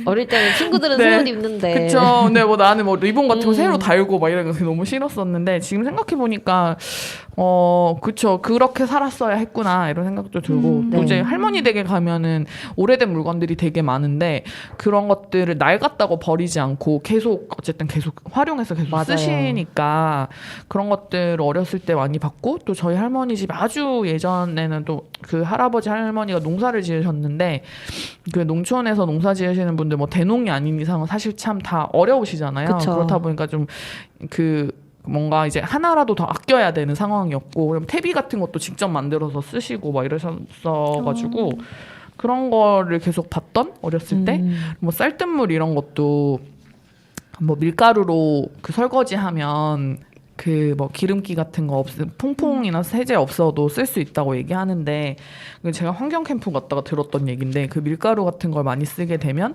[SPEAKER 3] 어릴 때는 친구들은
[SPEAKER 1] 네.
[SPEAKER 3] 새 옷 입는데.
[SPEAKER 1] 그쵸. 근데 뭐 나는 뭐 리본 같은 거 새로 달고 막 이런 거 너무 싫었었는데 지금 생각해 보니까 그쵸. 그렇게 살았어야 했구나 이런 생각도 들고 또
[SPEAKER 3] 네.
[SPEAKER 1] 이제 할머니 댁에 가면은 오래된 물건들이 되게 많은데 그런 것들을 낡았다고 버리지 않고 계속 활용해서 계속
[SPEAKER 3] 맞아요.
[SPEAKER 1] 쓰시니까 그런 것들을 어렸을 때 많이 봤고 또 저희 할머니 집 아주 예전에는 또 그 할아버지 할머니가 농사를 지으셨는데 그 농촌에서 농사 지으시는 분들 뭐 대농이 아닌 이상은 사실 참 다 어려우시잖아요.
[SPEAKER 3] 그쵸.
[SPEAKER 1] 그렇다 보니까 좀 뭔가 이제 하나라도 더 아껴야 되는 상황이었고 그럼 퇴비 같은 것도 직접 만들어서 쓰시고 막 이러셨어가지고 그런 거를 계속 봤던 어렸을 때 뭐 쌀뜨물 이런 것도 뭐 밀가루로 그 설거지하면 그 뭐 기름기 같은 거 퐁퐁이나 세제 없어도 쓸 수 있다고 얘기하는데 제가 환경 캠프 갔다가 들었던 얘기인데 그 밀가루 같은 걸 많이 쓰게 되면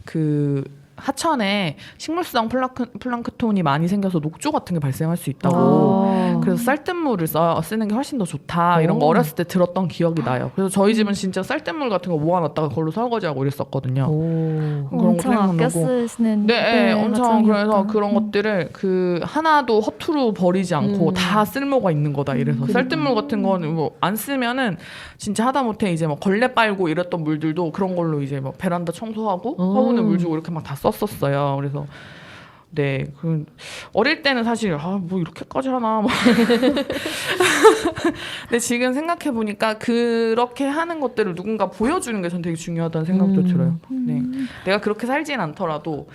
[SPEAKER 1] 그 하천에 식물성 플랑크톤이 많이 생겨서 녹조 같은 게 발생할 수 있다고. 그래서 쌀뜨물을 쓰는 게 훨씬 더 좋다. 이런 거 어렸을 때 들었던 기억이 나요. 그래서 저희 집은 진짜 쌀뜨물 같은 거 모아놨다가 그걸로 설거지하고 이랬었거든요. 그런 거
[SPEAKER 2] 엄청 아껴
[SPEAKER 1] 생각나고.
[SPEAKER 2] 쓰시는
[SPEAKER 1] 네, 엄청 그래서
[SPEAKER 2] 가정이었다.
[SPEAKER 1] 그런 것들을 그 하나도 허투루 버리지 않고 다 쓸모가 있는 거다. 이래서 쌀뜨물 같은 거는 뭐 안 쓰면은 진짜 하다못해 이제 뭐 걸레 빨고 이랬던 물들도 그런 걸로 이제 뭐 베란다 청소하고 화분에 물 주고 이렇게 막 다 썼었어요. 그래서 네, 어릴 때는 사실 뭐 이렇게까지 하나. 막. 근데 지금 생각해 보니까 그렇게 하는 것들을 누군가 보여주는 게 전 되게 중요하다는 생각도 들어요. 네, 내가 그렇게 살진 않더라도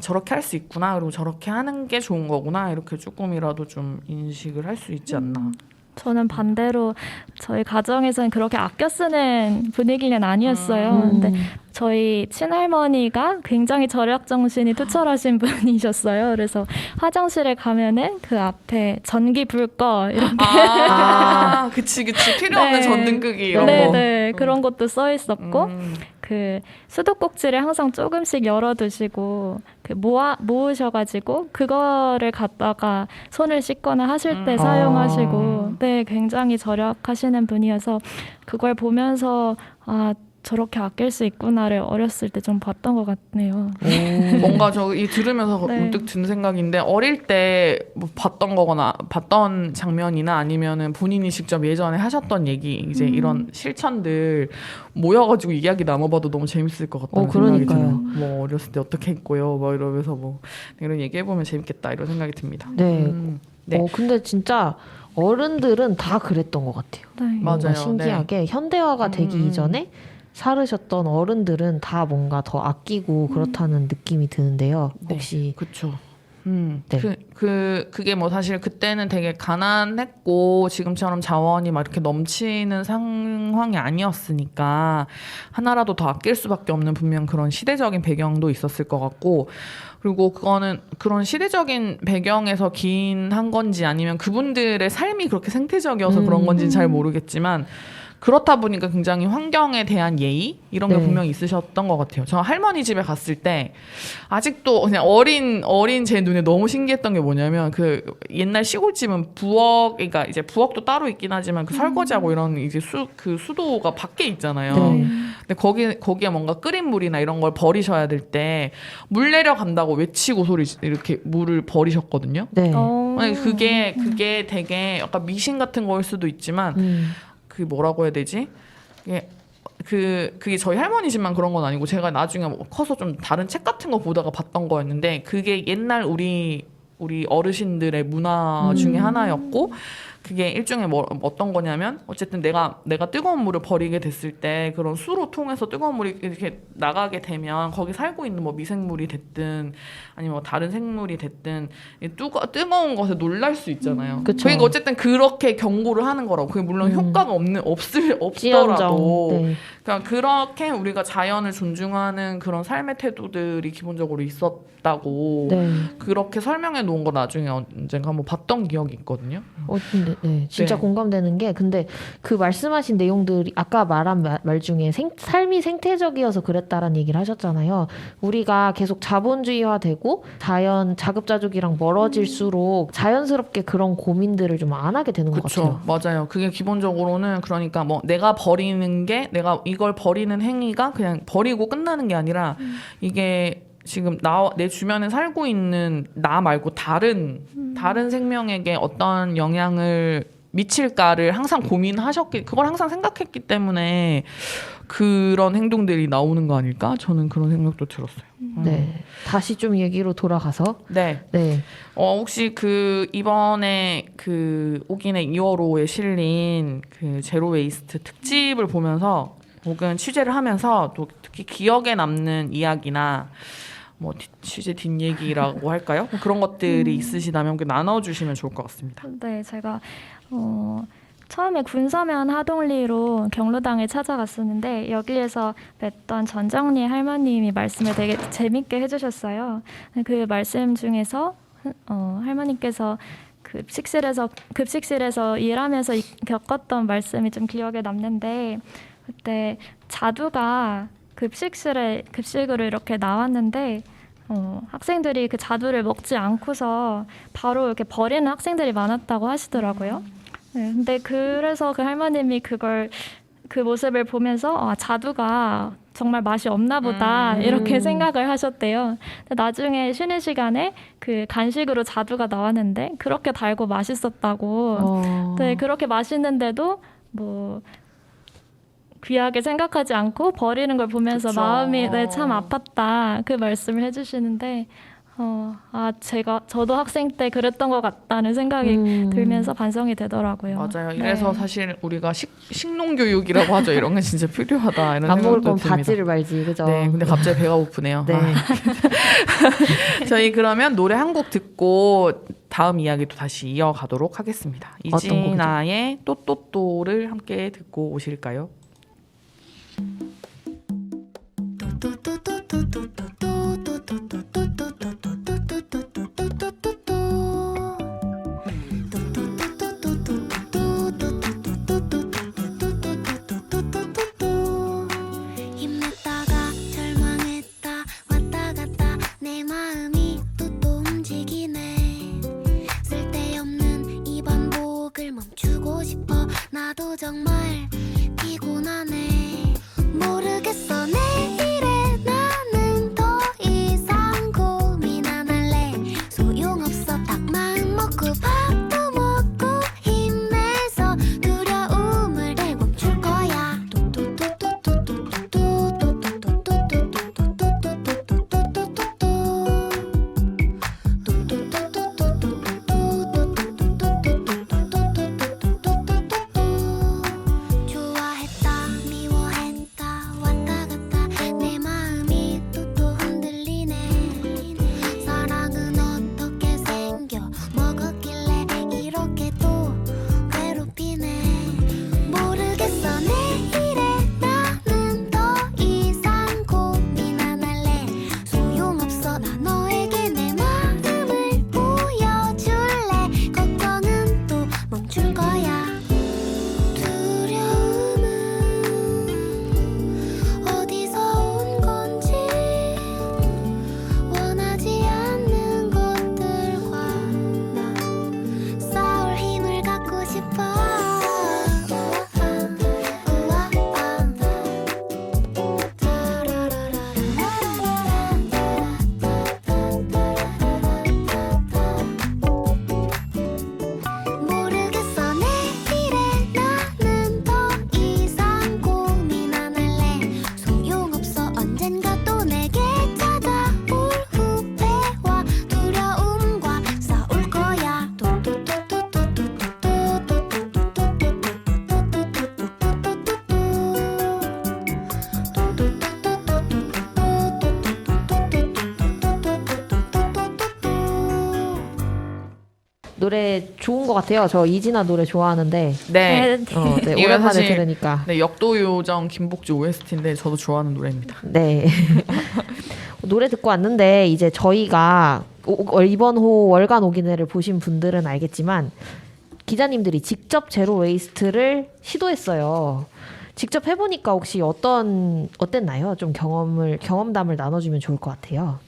[SPEAKER 1] 저렇게 할 수 있구나, 그리고 저렇게 하는 게 좋은 거구나 이렇게 조금이라도 좀 인식을 할 수 있지 않나.
[SPEAKER 2] 저는 반대로 저희 가정에서는 그렇게 아껴 쓰는 분위기는 아니었어요. 근데 저희 친할머니가 굉장히 절약 정신이 투철하신 분이셨어요. 그래서 화장실에 가면은 그 앞에 전기 불 꺼 이렇게
[SPEAKER 1] 그치 필요 없는
[SPEAKER 2] 네.
[SPEAKER 1] 전등 끄기 이런 거.
[SPEAKER 2] 네, 그런 것도 써 있었고 그 수도꼭지를 항상 조금씩 열어두시고 그 모으셔가지고 그거를 갖다가 손을 씻거나 하실 때 사용하시고 네 굉장히 절약하시는 분이어서 그걸 보면서 아 저렇게 아낄 수 있구나를 어렸을 때 좀 봤던 것 같네요.
[SPEAKER 1] 뭔가 이 들으면서
[SPEAKER 2] 네.
[SPEAKER 1] 문득 든 생각인데 어릴 때 뭐 봤던 거거나 봤던 장면이나 아니면은 본인이 직접 예전에 하셨던 얘기 이제 이런 실천들 모여가지고 이야기 나눠봐도 너무 재밌을 것 같다는 생각이
[SPEAKER 3] 그러니까요.
[SPEAKER 1] 들어요. 뭐 어렸을 때 어떻게 했고요, 뭐 이러면서 뭐 이런 얘기해보면 재밌겠다 이런 생각이 듭니다.
[SPEAKER 3] 네.
[SPEAKER 1] 네.
[SPEAKER 3] 근데 진짜 어른들은 다 그랬던 것 같아요.
[SPEAKER 2] 네.
[SPEAKER 3] 뭔가
[SPEAKER 1] 맞아요.
[SPEAKER 3] 신기하게 현대화가 되기 이전에 살으셨던 어른들은 다 뭔가 더 아끼고 그렇다는 느낌이 드는데요. 혹시
[SPEAKER 1] 그렇죠.
[SPEAKER 3] 네.
[SPEAKER 1] 그게 뭐 사실 그때는 되게 가난했고 지금처럼 자원이 막 이렇게 넘치는 상황이 아니었으니까 하나라도 더 아낄 수밖에 없는 분명 그런 시대적인 배경도 있었을 것 같고 그리고 그거는 그런 시대적인 배경에서 기인한 건지 아니면 그분들의 삶이 그렇게 생태적이어서 그런 건지는 잘 모르겠지만 그렇다 보니까 굉장히 환경에 대한 예의 이런 게
[SPEAKER 3] 네.
[SPEAKER 1] 분명히 있으셨던 것 같아요. 저 할머니 집에 갔을 때 아직도 그냥 어린 제 눈에 너무 신기했던 게 뭐냐면 그 옛날 시골집은 부엌, 그러니까 이제 부엌도 따로 있긴 하지만 그 설거지하고 이런 이제 그 수도가 밖에 있잖아요.
[SPEAKER 3] 네.
[SPEAKER 1] 근데 거기에 뭔가 끓인 물이나 이런 걸 버리셔야 될 때 물 내려간다고 외치고 이렇게 물을 버리셨거든요.
[SPEAKER 3] 네.
[SPEAKER 1] 아니, 그게 되게 약간 미신 같은 거일 수도 있지만 그 뭐라고 해야 되지? 그게 저희 할머니 집만 그런 건 아니고 제가 나중에 뭐 커서 좀 다른 책 같은 거 보다가 봤던 거였는데 그게 옛날 우리 어르신들의 문화 중에 하나였고 그게 일종의 어떤 거냐면 어쨌든 내가 뜨거운 물을 버리게 됐을 때 그런 수로 통해서 뜨거운 물이 이렇게 나가게 되면 거기 살고 있는 뭐 미생물이 됐든 아니면 뭐 다른 생물이 됐든 뜨거운 것에 놀랄 수 있잖아요.
[SPEAKER 3] 그쵸.
[SPEAKER 1] 그러니까 어쨌든 그렇게 경고를 하는 거라고. 그게 물론 효과가 없더라도
[SPEAKER 3] 네.
[SPEAKER 1] 그러니까 그렇게 우리가 자연을 존중하는 그런 삶의 태도들이 기본적으로 있었다고
[SPEAKER 3] 네.
[SPEAKER 1] 그렇게 설명해 놓은 거 나중에 언젠가 한번 봤던 기억이 있거든요.
[SPEAKER 3] 근데 진짜
[SPEAKER 1] 네.
[SPEAKER 3] 공감되는 게 근데 그 말씀하신 내용들이 아까 말한 말 중에 삶이 생태적이어서 그랬다라는 얘기를 하셨잖아요. 우리가 계속 자본주의화되고 자급자족이랑 멀어질수록 자연스럽게 그런 고민들을 좀 안 하게 되는 것 같아요.
[SPEAKER 1] 맞아요. 그게 기본적으로는 그러니까 뭐 내가 이걸 버리는 행위가 그냥 버리고 끝나는 게 아니라 이게 지금 내 주변에 살고 있는 나 말고 다른 생명에게 어떤 영향을 미칠까를 항상 그걸 항상 생각했기 때문에 그런 행동들이 나오는 거 아닐까? 저는 그런 생각도 들었어요.
[SPEAKER 3] 네. 다시 좀 얘기로 돌아가서
[SPEAKER 1] 네.
[SPEAKER 3] 네.
[SPEAKER 1] 혹시 이번에 오긴의 2월호에 실린 제로 웨이스트 특집을 보면서 혹은 취재를 하면서 또 특히 기억에 남는 이야기나 뭐 취재 뒷얘기라고 할까요? 그런 것들이 있으시다면 나눠주시면 좋을 것 같습니다.
[SPEAKER 2] 네, 제가 처음에 군서면 하동리로 경로당을 찾아갔었는데 여기에서 뵀던 전정리 할머님이 말씀을 되게 재밌게 해주셨어요. 그 말씀 중에서 할머니께서 급식실에서 일하면서 겪었던 말씀이 좀 기억에 남는데 그때 자두가 급식으로 이렇게 나왔는데 학생들이 그 자두를 먹지 않고서 바로 이렇게 버리는 학생들이 많았다고 하시더라고요. 네, 근데 그래서 그 할머님이 그 모습을 보면서 자두가 정말 맛이 없나 보다 이렇게 생각을 하셨대요. 근데 나중에 쉬는 시간에 그 간식으로 자두가 나왔는데 그렇게 달고 맛있었다고. 네, 그렇게 맛있는데도 뭐 귀하게 생각하지 않고 버리는 걸 보면서
[SPEAKER 1] 그쵸.
[SPEAKER 2] 마음이 참 아팠다 그 말씀을 해주시는데 저도 학생 때 그랬던 것 같다는 생각이 들면서 반성이 되더라고요.
[SPEAKER 1] 맞아요. 이래서
[SPEAKER 2] 네.
[SPEAKER 1] 사실 우리가 식농교육이라고 하죠. 이런 게 진짜 필요하다. 이런
[SPEAKER 3] 안 먹을
[SPEAKER 1] 생각도
[SPEAKER 3] 건
[SPEAKER 1] 듭니다.
[SPEAKER 3] 바지를 말지, 그죠?
[SPEAKER 1] 네, 근데 갑자기 배가 고프네요.
[SPEAKER 3] 네.
[SPEAKER 1] 저희 그러면 노래 한 곡 듣고 다음 이야기도 다시 이어가도록 하겠습니다.
[SPEAKER 3] 어떤 곡이죠?
[SPEAKER 1] 이진아의 또또또를 함께 듣고 오실까요?
[SPEAKER 4] 힘냈다 움직이네. 쓸데없는 이 반복을 멈추고 싶어. 나도 정말 피곤하네. 모르겠어 내일의 나는 더 이상 고민 안 할래. 소용없어 딱 마음 먹고 밥도 먹고 힘내서 두려움을 멈출 거야. 좋아했다 미워했다 왔다 갔다 내 마음이 또 흔들리네. 사랑은 어떻게 생겨 먹었길래 이렇게 또 괴롭히네. 모르겠어 내일의 나는 더 이상 고민 안 할래. 소용없어 나 너에게 내 마음을 보여줄래. 걱정은 또 멈출 거야. 두려움은 어디서 온 건지 원하지 않는 것들과 나 싸울 힘을 갖고 싶어. 모르겠어 내일의 나는 더 이상 고민 안 할래. 소용없어 언젠가 또 내게 찾아올 후회와 두려움과 싸울 거야.
[SPEAKER 3] 노래 좋은 것 같아요. 저 이진아 노래 좋아하는데
[SPEAKER 1] 네.
[SPEAKER 3] 네,
[SPEAKER 1] 이거
[SPEAKER 3] 오랜만에
[SPEAKER 1] 사실-
[SPEAKER 3] 들으니까
[SPEAKER 1] 네, 역도요정 김복주 OST인데 저도 좋아하는 노래입니다.
[SPEAKER 3] 네. 노래 듣고 왔는데 이제 저희가 이번 호 월간 오기네를 보신 분들은 알겠지만 기자님들이 직접 제로 웨이스트를 시도했어요. 직접 해보니까 혹시 어땠나요? 좀 경험담을 나눠주면 좋을 것 같아요.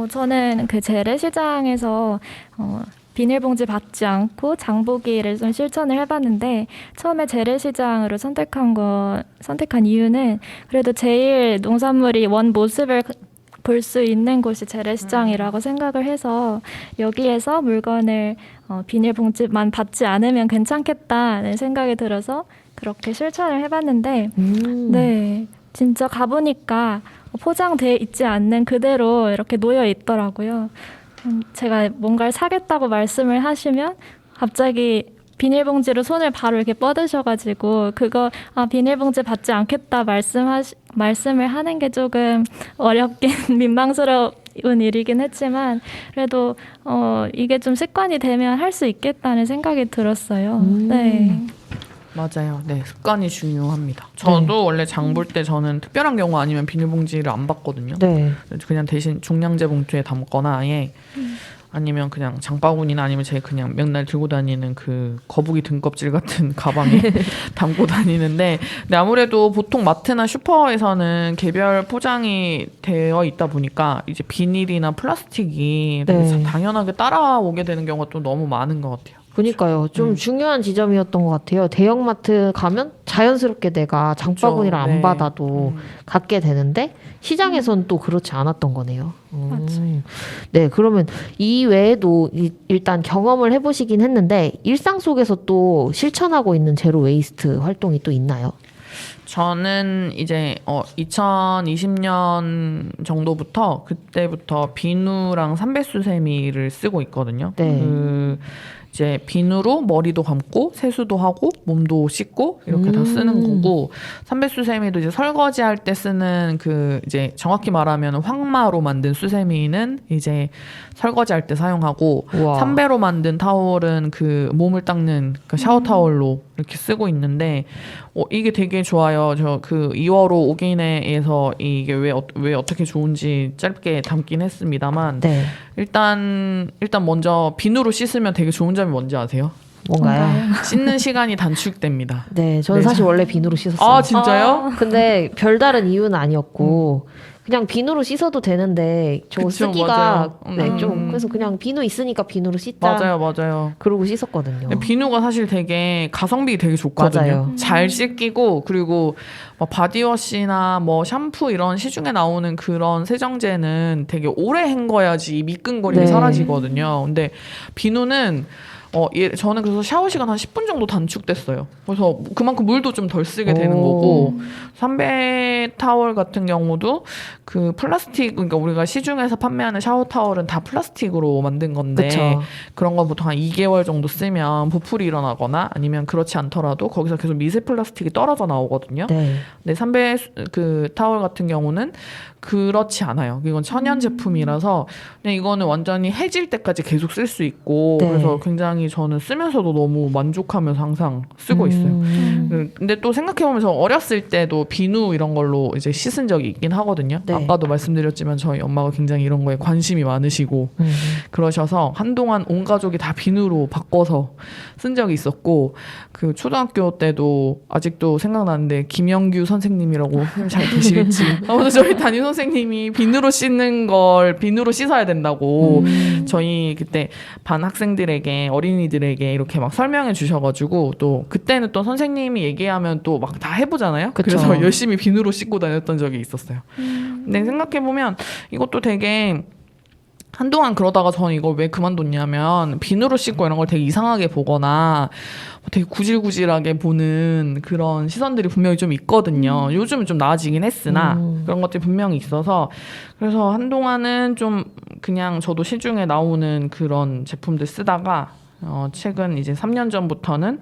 [SPEAKER 2] 저는 그 재래시장에서 비닐봉지 받지 않고 장보기를 좀 실천을 해봤는데 처음에 재래시장으로 선택한 이유는 그래도 제일 농산물이 원 모습을 볼 수 있는 곳이 재래시장이라고 생각을 해서 여기에서 물건을 비닐봉지만 받지 않으면 괜찮겠다는 생각이 들어서 그렇게 실천을 해봤는데 네, 진짜 가보니까 포장돼 있지 않는 그대로 이렇게 놓여 있더라고요. 제가 뭔가를 사겠다고 말씀을 하시면 갑자기 비닐봉지로 손을 바로 이렇게 뻗으셔가지고 그거 비닐봉지 받지 않겠다 말씀을 하는 게 조금 어렵긴 민망스러운 일이긴 했지만 그래도 이게 좀 습관이 되면 할 수 있겠다는 생각이 들었어요. 네.
[SPEAKER 1] 맞아요. 네, 습관이 중요합니다. 저도 원래 장 볼 때 저는 특별한 경우 아니면 비닐봉지를 안 받거든요.
[SPEAKER 3] 네.
[SPEAKER 1] 그냥 대신 중량제 봉투에 담거나 아예 아니면 그냥 장바구니나 아니면 제가 그냥 맨날 들고 다니는 그 거북이 등껍질 같은 가방에 담고 다니는데 근데 아무래도 보통 마트나 슈퍼에서는 개별 포장이 되어 있다 보니까 이제 비닐이나 플라스틱이 되게 당연하게 따라오게 되는 경우가 또 너무 많은 것 같아요.
[SPEAKER 3] 그러니까요. 좀 중요한 지점이었던 것 같아요. 대형마트 가면 자연스럽게 내가 장바구니를
[SPEAKER 1] 그렇죠.
[SPEAKER 3] 안
[SPEAKER 1] 네.
[SPEAKER 3] 받아도 갖게 되는데 시장에서는 또 그렇지 않았던 거네요.
[SPEAKER 2] 맞아요.
[SPEAKER 3] 네, 그러면 이 외에도 일단 경험을 해보시긴 했는데 일상 속에서 또 실천하고 있는 제로 웨이스트 활동이 또 있나요?
[SPEAKER 1] 저는 이제 2020년 정도부터 그때부터 비누랑 삼배수세미를 쓰고 있거든요.
[SPEAKER 3] 네.
[SPEAKER 1] 이제 비누로 머리도 감고 세수도 하고 몸도 씻고 이렇게 다 쓰는 거고 삼배수세미도 이제 설거지할 때 쓰는 그 이제 정확히 말하면 황마로 만든 수세미는 이제 설거지할 때 사용하고
[SPEAKER 3] 우와.
[SPEAKER 1] 삼배로 만든 타월은 그 몸을 닦는 그 샤워 타월로 이렇게 쓰고 있는데 이게 되게 좋아요. 저 그 2월호 오기네에서 이게 왜 어떻게 좋은지 짧게 담긴 했습니다만
[SPEAKER 3] 네.
[SPEAKER 1] 일단 먼저 비누로 씻으면 되게 좋은 점이 뭔지 아세요?
[SPEAKER 3] 뭔가요?
[SPEAKER 1] 씻는 시간이 단축됩니다.
[SPEAKER 3] 네, 저는
[SPEAKER 1] 네,
[SPEAKER 3] 사실 원래 비누로 씻었어요.
[SPEAKER 1] 아 진짜요?
[SPEAKER 3] 근데 별다른 이유는 아니었고 그냥 비누로 씻어도 되는데 저거
[SPEAKER 1] 그쵸,
[SPEAKER 3] 쓰기가
[SPEAKER 1] 맞아요.
[SPEAKER 3] 네, 좀 그래서 그냥 비누 있으니까 비누로 씻자.
[SPEAKER 1] 맞아요.
[SPEAKER 3] 그러고 씻었거든요.
[SPEAKER 1] 비누가 사실 되게 가성비 되게 좋거든요.
[SPEAKER 3] 맞아요.
[SPEAKER 1] 잘 씻기고 그리고 뭐 바디워시나 뭐 샴푸 이런 시중에 나오는 그런 세정제는 되게 오래 헹궈야지 이 미끈거림이
[SPEAKER 3] 네.
[SPEAKER 1] 사라지거든요. 근데 비누는 저는 그래서 샤워 시간 한 10분 정도 단축됐어요. 그래서 그만큼 물도 좀 덜 쓰게 되는
[SPEAKER 3] 오.
[SPEAKER 1] 거고 삼베 타월 같은 경우도 그 플라스틱 그러니까 우리가 시중에서 판매하는 샤워 타월은 다 플라스틱으로 만든 건데
[SPEAKER 3] 그쵸.
[SPEAKER 1] 그런 거 보통 한 2개월 정도 쓰면 부풀이 일어나거나 아니면 그렇지 않더라도 거기서 계속 미세 플라스틱이 떨어져 나오거든요.
[SPEAKER 3] 네.
[SPEAKER 1] 근데 삼베 그 타월 같은 경우는 그렇지 않아요. 이건 천연 제품이라서 그냥 이거는 완전히 해질 때까지 계속 쓸 수 있고
[SPEAKER 3] 네.
[SPEAKER 1] 그래서 굉장히 저는 쓰면서도 너무 만족하면서 항상 쓰고 있어요. 근데 또 생각해보면 저 어렸을 때도 비누 이런 걸로 이제 씻은 적이 있긴 하거든요.
[SPEAKER 3] 네.
[SPEAKER 1] 아까도 말씀드렸지만 저희 엄마가 굉장히 이런 거에 관심이 많으시고 그러셔서 한동안 온 가족이 다 비누로 바꿔서 쓴 적이 있었고 그 초등학교 때도 아직도 생각나는데 김영규 선생님이라고 잘 계실지 아무튼 저희 담임 선생님이 비누로 씻는 걸 비누로 씻어야 된다고 저희 그때 반 학생들에게 어린이들에게 이렇게 막 설명해 주셔가지고 또 그때는 또 선생님이 얘기하면 또 막 다 해보잖아요.
[SPEAKER 3] 그쵸.
[SPEAKER 1] 그래서 열심히 비누로 씻고 다녔던 적이 있었어요. 근데 생각해보면 이것도 되게 한동안 그러다가 저는 이걸 왜 그만뒀냐면 비누로 씻고 이런 걸 되게 이상하게 보거나 되게 구질구질하게 보는 그런 시선들이 분명히 좀 있거든요. 요즘은 좀 나아지긴 했으나 그런 것들이 분명히 있어서 그래서 한동안은 좀 그냥 저도 시중에 나오는 그런 제품들 쓰다가 최근 이제 3년 전부터는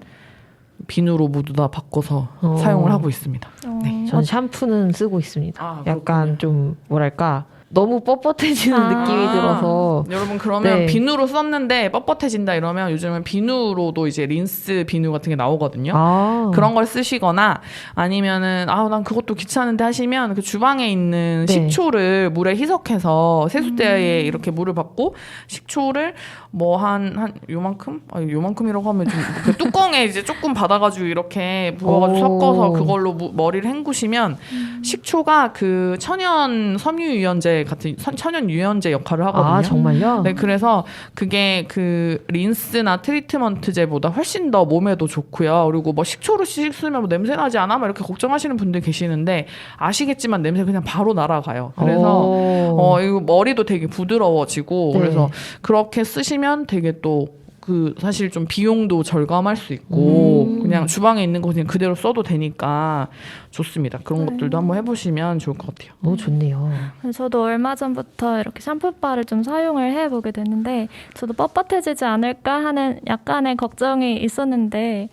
[SPEAKER 1] 비누로 모두 다 바꿔서 사용을 하고 있습니다. 네.
[SPEAKER 3] 전 샴푸는 쓰고 있습니다.
[SPEAKER 1] 아,
[SPEAKER 3] 약간 좀 뭐랄까 너무 뻣뻣해지는 느낌이 들어서
[SPEAKER 1] 여러분 그러면
[SPEAKER 3] 네.
[SPEAKER 1] 비누로 썼는데 뻣뻣해진다 이러면 요즘은 비누로도 이제 린스 비누 같은 게 나오거든요. 그런 걸 쓰시거나 아니면은 난 그것도 귀찮은데 하시면 그 주방에 있는
[SPEAKER 3] 네.
[SPEAKER 1] 식초를 물에 희석해서 세숫대에 이렇게 물을 받고 식초를 뭐 한 요만큼? 요만큼이라고 하면 좀 그 뚜껑에 이제 조금 받아가지고 이렇게 부어가지고
[SPEAKER 3] 오.
[SPEAKER 1] 섞어서 그걸로 머리를 헹구시면 식초가 그 천연 섬유유연제 같은 천연 유연제 역할을 하거든요.
[SPEAKER 3] 아 정말요?
[SPEAKER 1] 네, 그래서 그게 그 린스나 트리트먼트제보다 훨씬 더 몸에도 좋고요. 그리고 뭐 식초로 씻으면 뭐 냄새 나지 않아? 막 이렇게 걱정하시는 분들 계시는데 아시겠지만 냄새 그냥 바로 날아가요. 그래서 이거 머리도 되게 부드러워지고
[SPEAKER 3] 네.
[SPEAKER 1] 그래서 그렇게 쓰시면 되게 또 그 사실 좀 비용도 절감할 수 있고 그냥 주방에 있는 거 그냥 그대로 써도 되니까 좋습니다. 그런 것들도 한번 해보시면 좋을 것 같아요.
[SPEAKER 3] 좋네요.
[SPEAKER 2] 저도 얼마 전부터 이렇게 샴푸바를 좀 사용을 해보게 됐는데 저도 뻣뻣해지지 않을까 하는 약간의 걱정이 있었는데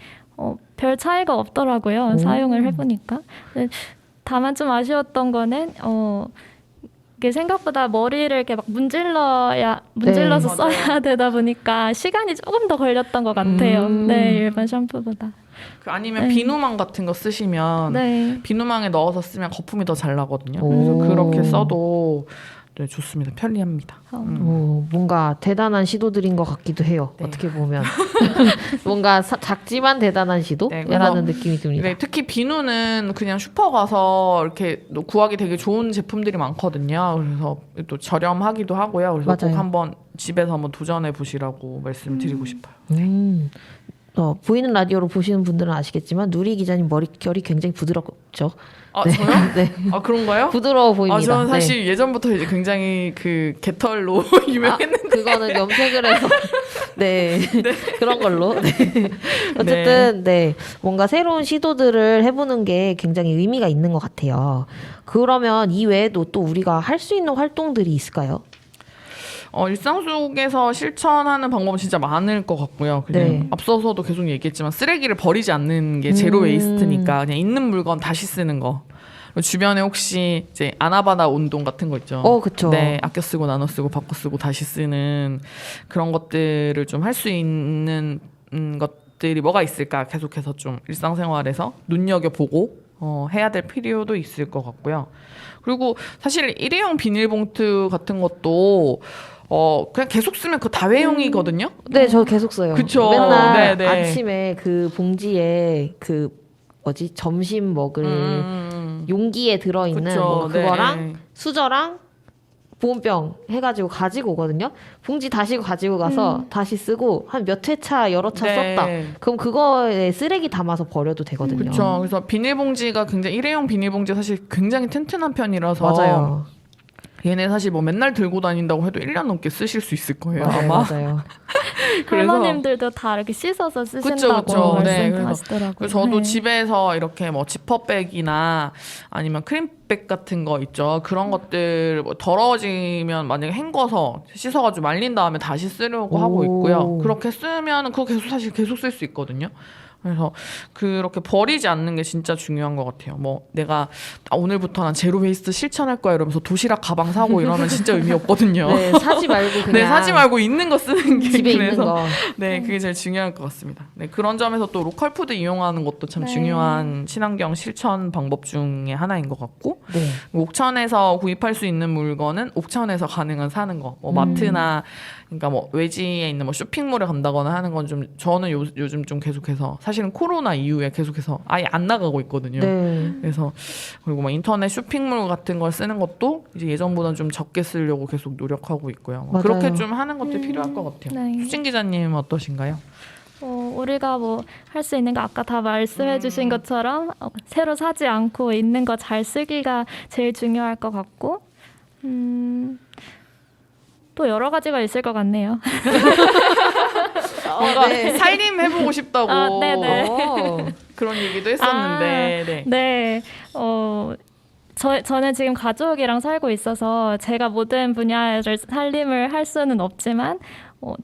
[SPEAKER 2] 별 차이가 없더라고요. 사용을 해보니까. 다만 좀 아쉬웠던 거는 이게 생각보다 머리를 이렇게 막 문질러서
[SPEAKER 1] 네,
[SPEAKER 2] 써야 되다 보니까 시간이 조금 더 걸렸던 것 같아요. 네, 일반 샴푸보다.
[SPEAKER 1] 아니면
[SPEAKER 2] 네.
[SPEAKER 1] 비누망 같은 거 쓰시면
[SPEAKER 2] 네.
[SPEAKER 1] 비누망에 넣어서 쓰면 거품이 더 잘 나거든요.
[SPEAKER 3] 오.
[SPEAKER 1] 그래서 그렇게 써도 네, 좋습니다. 편리합니다.
[SPEAKER 3] 뭔가 대단한 시도들인 것 같기도 해요.
[SPEAKER 1] 네.
[SPEAKER 3] 어떻게 보면 뭔가 작지만 대단한
[SPEAKER 1] 네,
[SPEAKER 3] 시도라는 느낌이 듭니다.
[SPEAKER 1] 네, 특히 비누는 그냥 슈퍼 가서 이렇게 구하기 되게 좋은 제품들이 많거든요. 그래서 또 저렴하기도 하고요. 그래서
[SPEAKER 3] 맞아요.
[SPEAKER 1] 꼭 한번 집에서 한번 도전해 보시라고 말씀드리고 싶어요.
[SPEAKER 3] 보이는 라디오로 보시는 분들은 아시겠지만 누리 기자님 머릿결이 굉장히 부드럽죠.
[SPEAKER 1] 아,
[SPEAKER 3] 네.
[SPEAKER 1] 저요?
[SPEAKER 3] 네.
[SPEAKER 1] 아, 그런가요?
[SPEAKER 3] 부드러워 보입니다.
[SPEAKER 1] 저는
[SPEAKER 3] 네.
[SPEAKER 1] 사실 예전부터 이제 굉장히 그 개털로 유명했는데
[SPEAKER 3] 그거는 염색을 해서 네. 그런 걸로 네. 어쨌든 네 뭔가 새로운 시도들을 해보는 게 굉장히 의미가 있는 것 같아요. 그러면 이 외에도 또 우리가 할 수 있는 활동들이 있을까요?
[SPEAKER 1] 일상 속에서 실천하는 방법은 진짜 많을 것 같고요. 그냥
[SPEAKER 3] 네.
[SPEAKER 1] 앞서서도 계속 얘기했지만 쓰레기를 버리지 않는 게 제로 웨이스트니까 그냥 있는 물건 다시 쓰는 거. 그리고 주변에 혹시 이제 아나바나 운동 같은 거 있죠.
[SPEAKER 3] 그쵸.
[SPEAKER 1] 네, 아껴 쓰고 나눠 쓰고 바꿔 쓰고 다시 쓰는 그런 것들을 좀 할 수 있는 것들이 뭐가 있을까 계속해서 좀 일상생활에서 눈여겨보고 해야 될 필요도 있을 것 같고요. 그리고 사실 일회용 비닐봉투 같은 것도 그냥 계속 쓰면 그 다회용이거든요.
[SPEAKER 3] 네, 저 계속 써요.
[SPEAKER 1] 그쵸.
[SPEAKER 3] 맨날
[SPEAKER 1] 네.
[SPEAKER 3] 아침에 그 봉지에 그 점심 먹을 용기에 들어있는
[SPEAKER 1] 그쵸.
[SPEAKER 3] 뭐 그거랑
[SPEAKER 1] 네.
[SPEAKER 3] 수저랑 보온병 해가지고 가지고 오거든요. 봉지 다시 가지고 가서 다시 쓰고 한 몇 회차 여러 차
[SPEAKER 1] 네.
[SPEAKER 3] 썼다. 그럼 그거에 쓰레기 담아서 버려도 되거든요.
[SPEAKER 1] 그렇죠. 그래서 비닐봉지가 굉장히 일회용 비닐봉지 사실 굉장히 튼튼한 편이라서
[SPEAKER 3] 맞아요.
[SPEAKER 1] 얘네 사실 뭐 맨날 들고 다닌다고 해도 1년 넘게 쓰실 수 있을 거예요.
[SPEAKER 3] 맞아요.
[SPEAKER 1] 아마.
[SPEAKER 3] 맞아요.
[SPEAKER 1] 그래서-
[SPEAKER 2] 할머님들도 다 이렇게 씻어서 쓰신다고
[SPEAKER 1] 그쵸. 네, 그래서-
[SPEAKER 2] 말씀하시더라고요.
[SPEAKER 1] 그래서 저도
[SPEAKER 2] 네.
[SPEAKER 1] 집에서 이렇게 뭐 지퍼백이나 아니면 크림백 같은 거 있죠. 그런 것들 뭐 더러워지면 만약에 헹궈서 씻어가지고 말린 다음에 다시 쓰려고 하고
[SPEAKER 3] 오.
[SPEAKER 1] 있고요. 그렇게 쓰면 그거 사실 계속 쓸 수 있거든요. 그래서 그렇게 버리지 않는 게 진짜 중요한 것 같아요. 뭐 내가 오늘부터 난 제로 웨이스트 실천할 거야 이러면서 도시락 가방 사고 이러면 진짜 의미 없거든요.
[SPEAKER 3] 네, 사지 말고 그냥
[SPEAKER 1] 네, 사지 말고 있는 거 쓰는 게
[SPEAKER 3] 집에 있는
[SPEAKER 1] 그래서
[SPEAKER 3] 거.
[SPEAKER 1] 네, 그게 제일 중요할 것 같습니다. 네, 그런 점에서 또 로컬 푸드 이용하는 것도 참
[SPEAKER 2] 네.
[SPEAKER 1] 중요한 친환경 실천 방법 중에 하나인 것 같고
[SPEAKER 3] 네.
[SPEAKER 1] 옥천에서 구입할 수 있는 물건은 옥천에서 가능한 사는 거. 뭐 마트나 그러니까 뭐 외지에 있는 뭐 쇼핑몰에 간다거나 하는 건 좀 저는 요즘 좀 계속해서 사실은 코로나 이후에 계속해서 아예 안 나가고 있거든요.
[SPEAKER 3] 네.
[SPEAKER 1] 그래서 그리고 뭐 인터넷 쇼핑몰 같은 걸 쓰는 것도 이제 예전보다 좀 적게 쓰려고 계속 노력하고 있고요. 뭐
[SPEAKER 3] 맞아요.
[SPEAKER 1] 그렇게 좀 하는 것도 필요할 것 같아요.
[SPEAKER 2] 네.
[SPEAKER 1] 수진 기자님 어떠신가요?
[SPEAKER 2] 우리가 뭐 할 수 있는 거 아까 다 말씀해주신 것처럼 새로 사지 않고 있는 거 잘 쓰기가 제일 중요할 것 같고 또 여러 가지가 있을 것 같네요.
[SPEAKER 1] 뭔가
[SPEAKER 3] 네.
[SPEAKER 1] 살림 해보고 싶다고
[SPEAKER 2] 아, 네네.
[SPEAKER 1] 그런 얘기도 했었는데 네.
[SPEAKER 2] 네. 저는 지금 가족이랑 살고 있어서 제가 모든 분야를 살림을 할 수는 없지만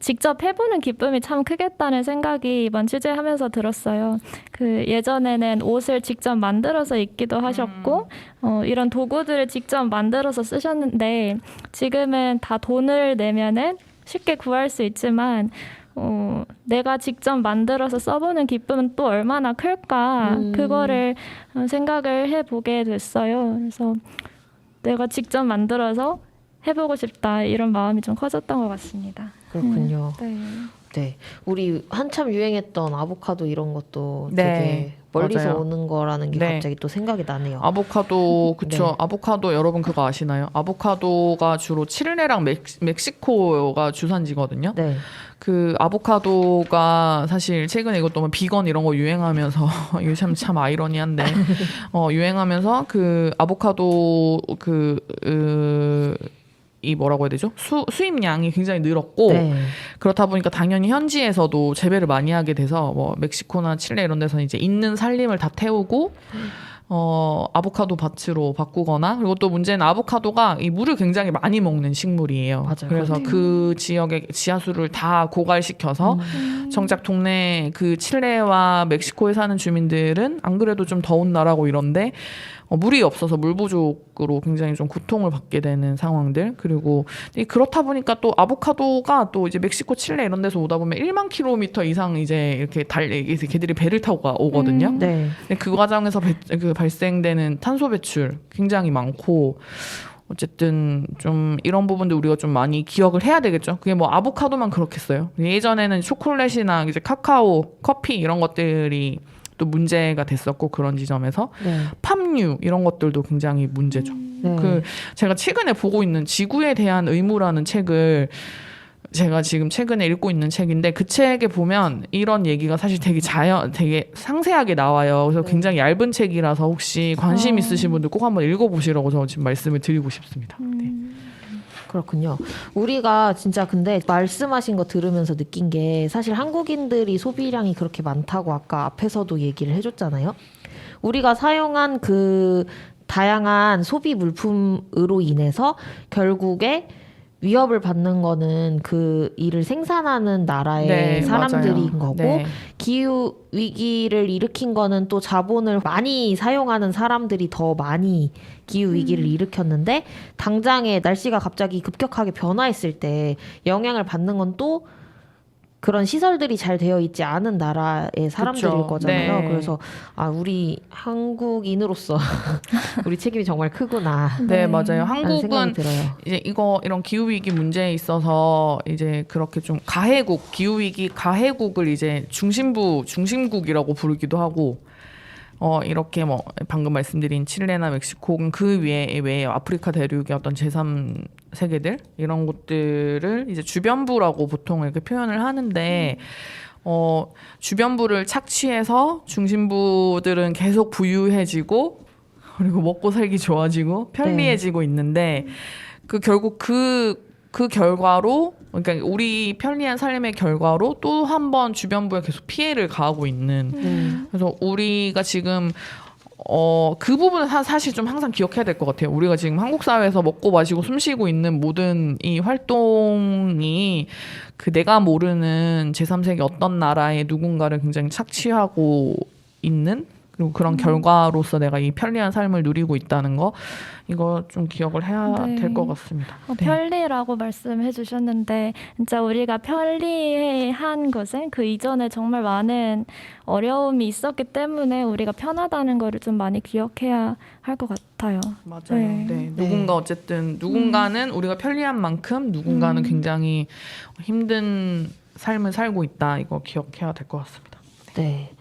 [SPEAKER 2] 직접 해보는 기쁨이 참 크겠다는 생각이 이번 취재하면서 들었어요. 그 예전에는 옷을 직접 만들어서 입기도 하셨고 이런 도구들을 직접 만들어서 쓰셨는데 지금은 다 돈을 내면은 쉽게 구할 수 있지만 내가 직접 만들어서 써보는 기쁨은 또 얼마나 클까 그거를 생각을 해보게 됐어요. 그래서 내가 직접 만들어서 해보고 싶다 이런 마음이 좀 커졌던 것 같습니다.
[SPEAKER 3] 그렇군요.
[SPEAKER 2] 네.
[SPEAKER 3] 네. 우리 한참 유행했던 아보카도 이런 것도
[SPEAKER 1] 네,
[SPEAKER 3] 되게 멀리서
[SPEAKER 1] 맞아요.
[SPEAKER 3] 오는 거라는 게
[SPEAKER 1] 네.
[SPEAKER 3] 갑자기 또 생각이 나네요.
[SPEAKER 1] 아보카도 그쵸.
[SPEAKER 3] 네.
[SPEAKER 1] 아보카도 여러분 그거 아시나요? 아보카도가 주로 칠레랑 멕시코가 주산지거든요.
[SPEAKER 3] 네.
[SPEAKER 1] 그 아보카도가 사실 최근에 이것도 뭐 비건 이런 거 유행하면서 이거 참 아이러니한데 유행하면서 그 아보카도 이 뭐라고 해야 되죠? 수입량이 굉장히 늘었고
[SPEAKER 3] 네.
[SPEAKER 1] 그렇다 보니까 당연히 현지에서도 재배를 많이 하게 돼서 뭐 멕시코나 칠레 이런 데서는 이제 있는 살림을 다 태우고 아보카도 밭으로 바꾸거나 그리고 또 문제는 아보카도가 이 물을 굉장히 많이 먹는 식물이에요.
[SPEAKER 3] 맞아요.
[SPEAKER 1] 그래서
[SPEAKER 3] 그렇네요.
[SPEAKER 1] 그 지역의 지하수를 다 고갈시켜서 정작 동네 그 칠레와 멕시코에 사는 주민들은 안 그래도 좀 더운 나라고 이런데 물이 없어서 물 부족으로 굉장히 좀 고통을 받게 되는 상황들 그리고 그렇다 보니까 또 아보카도가 또 이제 멕시코, 칠레 이런 데서 오다 보면 1만 킬로미터 이상 이제 이렇게 걔들이 배를 타고 오거든요.
[SPEAKER 3] 네.
[SPEAKER 1] 근데 그 과정에서 발생되는 탄소 배출 굉장히 많고 어쨌든 좀 이런 부분들 우리가 좀 많이 기억을 해야 되겠죠. 그게 뭐 아보카도만 그렇겠어요. 예전에는 초콜릿이나 이제 카카오, 커피 이런 것들이 또 문제가 됐었고 그런 지점에서
[SPEAKER 3] 네.
[SPEAKER 1] 팜유 이런 것들도 굉장히 문제죠.
[SPEAKER 3] 네.
[SPEAKER 1] 그 제가 최근에 보고 있는 지구에 대한 의무라는 책을 제가 지금 최근에 읽고 있는 책인데 그 책에 보면 이런 얘기가 사실 되게 상세하게 나와요. 그래서
[SPEAKER 3] 네.
[SPEAKER 1] 굉장히 얇은 책이라서 혹시 관심 있으신 분들 꼭 한번 읽어보시라고 저 지금 말씀을 드리고 싶습니다. 네.
[SPEAKER 3] 그렇군요. 우리가 진짜 근데 말씀하신 거 들으면서 느낀 게 사실 한국인들이 소비량이 그렇게 많다고 아까 앞에서도 얘기를 해줬잖아요. 우리가 사용한 그 다양한 소비 물품으로 인해서 결국에 위협을 받는 거는 그 일을 생산하는 나라의
[SPEAKER 1] 네,
[SPEAKER 3] 사람들인
[SPEAKER 1] 맞아요.
[SPEAKER 3] 거고
[SPEAKER 1] 네.
[SPEAKER 3] 기후 위기를 일으킨 거는 또 자본을 많이 사용하는 사람들이 더 많이 기후 위기를 일으켰는데 당장에 날씨가 갑자기 급격하게 변화했을 때 영향을 받는 건 또 그런 시설들이 잘 되어 있지 않은 나라의 사람들일
[SPEAKER 1] 그쵸.
[SPEAKER 3] 거잖아요.
[SPEAKER 1] 네.
[SPEAKER 3] 그래서 우리 한국인으로서 우리 책임이 정말 크구나.
[SPEAKER 1] 네, 맞아요.
[SPEAKER 3] 라는 생각이
[SPEAKER 1] 한국은
[SPEAKER 3] 들어요.
[SPEAKER 1] 이제 이런 기후 위기 문제에 있어서 이제 그렇게 좀 기후 위기 가해국을 이제 중심국이라고 부르기도 하고 이렇게 뭐 방금 말씀드린 칠레나 멕시코 혹은 그 외에 아프리카 대륙의 어떤 제3세계들 이런 곳들을 이제 주변부라고 보통 이렇게 표현을 하는데 주변부를 착취해서 중심부들은 계속 부유해지고 그리고 먹고 살기 좋아지고 편리해지고 있는데 결국 그 결과로 그러니까 우리 편리한 삶의 결과로 또 한 번 주변부에 계속 피해를 가하고 있는 그래서 우리가 지금 그 부분은 사실 좀 항상 기억해야 될 것 같아요. 우리가 지금 한국 사회에서 먹고 마시고 숨쉬고 있는 모든 이 활동이 그 내가 모르는 제3세계 어떤 나라의 누군가를 굉장히 착취하고 있는 그리고 그런 결과로서 내가 이 편리한 삶을 누리고 있다는 거 이거 좀 기억을 해야 될 것 같습니다.
[SPEAKER 2] 편리라고 말씀해 주셨는데 진짜 우리가 편리한 것은 그 이전에 정말 많은 어려움이 있었기 때문에 우리가 편하다는 거를 좀 많이 기억해야 할 것 같아요.
[SPEAKER 1] 맞아요. 네. 누군가 어쨌든 누군가는 우리가 편리한 만큼 누군가는 굉장히 힘든 삶을 살고 있다. 이거 기억해야 될 것 같습니다.
[SPEAKER 3] 네.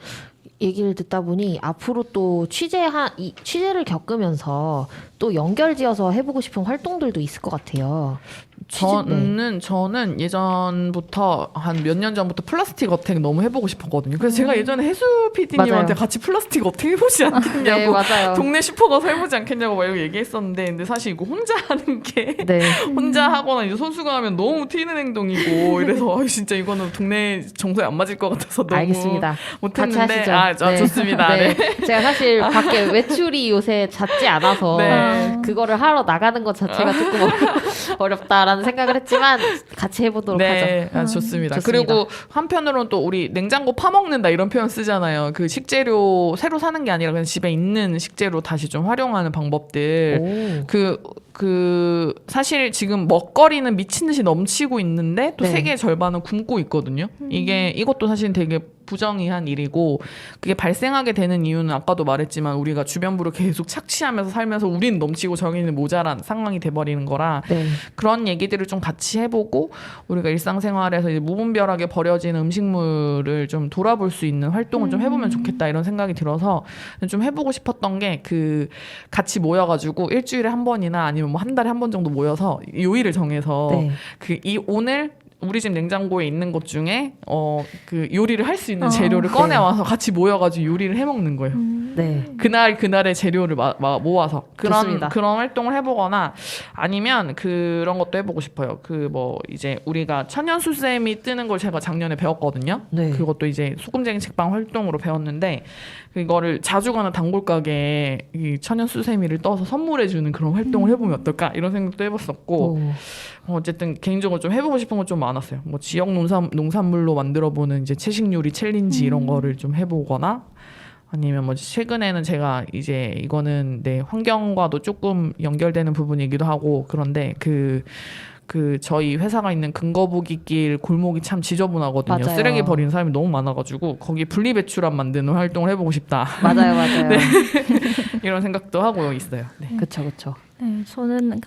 [SPEAKER 3] 얘기를 듣다 보니 앞으로 또 취재를 겪으면서 또 연결지어서 해보고 싶은 활동들도 있을 것 같아요.
[SPEAKER 1] 저는 예전부터 한 몇 년 전부터 플라스틱 어택 너무 해보고 싶었거든요. 그래서 제가 예전에 해수 PD님한테 같이 플라스틱 어택 해보지 않겠냐고
[SPEAKER 3] 네, 맞아요.
[SPEAKER 1] 동네 슈퍼 가서 해보지 않겠냐고 막 이렇게 얘기했었는데 근데 사실 이거 혼자 하는 게 혼자 하거나 이제 손수가 하면 너무 튀는 행동이고 이래서 진짜 이거는 동네 정서에 안 맞을 것 같아서 너무
[SPEAKER 3] 알겠습니다.
[SPEAKER 1] 못했는데
[SPEAKER 3] 같이 하시죠.
[SPEAKER 1] 좋습니다. 네.
[SPEAKER 3] 제가 사실 밖에 외출이 요새 잦지 않아서 그거를 하러 나가는 것 자체가 조금 어렵다라는 생각을 했지만 같이 해보도록 하죠.
[SPEAKER 1] 좋습니다. 그리고 한편으로는 또 우리 냉장고 파먹는다 이런 표현 쓰잖아요. 그 식재료 새로 사는 게 아니라 그냥 집에 있는 식재료 다시 좀 활용하는 방법들. 사실 지금 먹거리는 미친 듯이 넘치고 있는데 또 세계의 절반은 굶고 있거든요. 이것도 사실 되게 부정의한 일이고 그게 발생하게 되는 이유는 아까도 말했지만 우리가 주변부를 계속 착취하면서 살면서 우리는 넘치고 저기는 모자란 상황이 돼버리는 거라 그런 얘기들을 좀 같이 해보고 우리가 일상생활에서 이제 무분별하게 버려지는 음식물을 좀 돌아볼 수 있는 활동을 좀 해보면 좋겠다 이런 생각이 들어서 좀 해보고 싶었던 게 같이 모여가지고 일주일에 한 번이나 아니면 뭐 한 달에 한 번 정도 모여서 요일을 정해서 오늘 우리 집 냉장고에 있는 것 중에 그 요리를 할 수 있는 재료를 꺼내와서 같이 모여가지고 요리를 해먹는 거예요. 그날의 재료를 모아서 그런 활동을 해보거나 아니면 그런 것도 해보고 싶어요. 이제 우리가 천연수세미 뜨는 걸 제가 작년에 배웠거든요. 그것도 이제 소금쟁이 책방 활동으로 배웠는데 이거를 자주 가는 단골 가게에 이 천연수세미를 떠서 선물해주는 그런 활동을 해보면 어떨까 이런 생각도 해봤었고 어쨌든 개인적으로 좀 해보고 싶은 건 좀 많았어요. 뭐 지역 농산물로 만들어보는 이제 채식 요리 챌린지 이런 거를 좀 해보거나 아니면 뭐 최근에는 제가 이제 이거는 환경과도 조금 연결되는 부분이기도 하고 그런데 저희 회사가 있는 근거북이길 골목이 참 지저분하거든요.
[SPEAKER 3] 맞아요.
[SPEAKER 1] 쓰레기 버리는 사람이 너무 많아가지고 거기 분리배출함 만드는 활동을 해보고 싶다.
[SPEAKER 3] 맞아요.
[SPEAKER 1] 이런 생각도 하고 있어요.
[SPEAKER 3] 그렇죠.
[SPEAKER 2] 네, 저는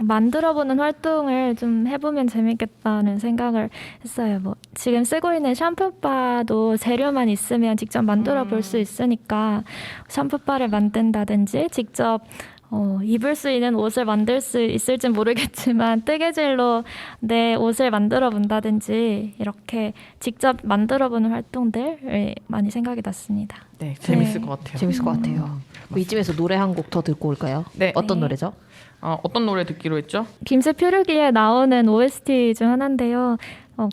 [SPEAKER 2] 만들어보는 활동을 좀 해보면 재밌겠다는 생각을 했어요. 뭐 지금 쓰고 있는 샴푸바도 재료만 있으면 직접 만들어 볼 수 있으니까 샴푸바를 만든다든지 직접 입을 수 있는 옷을 만들 수 있을진 모르겠지만 뜨개질로 내 옷을 만들어 본다든지 이렇게 직접 만들어 보는 활동들을 많이 생각이 났습니다.
[SPEAKER 1] 네, 재밌을 것 같아요.
[SPEAKER 3] 재밌을 것 같아요. 이쯤에서 노래 한 곡 더 듣고 올까요?
[SPEAKER 1] 네.
[SPEAKER 3] 어떤 노래죠?
[SPEAKER 1] 어떤 노래 듣기로 했죠?
[SPEAKER 2] 김새 표류기에 나오는 OST 중 하나인데요.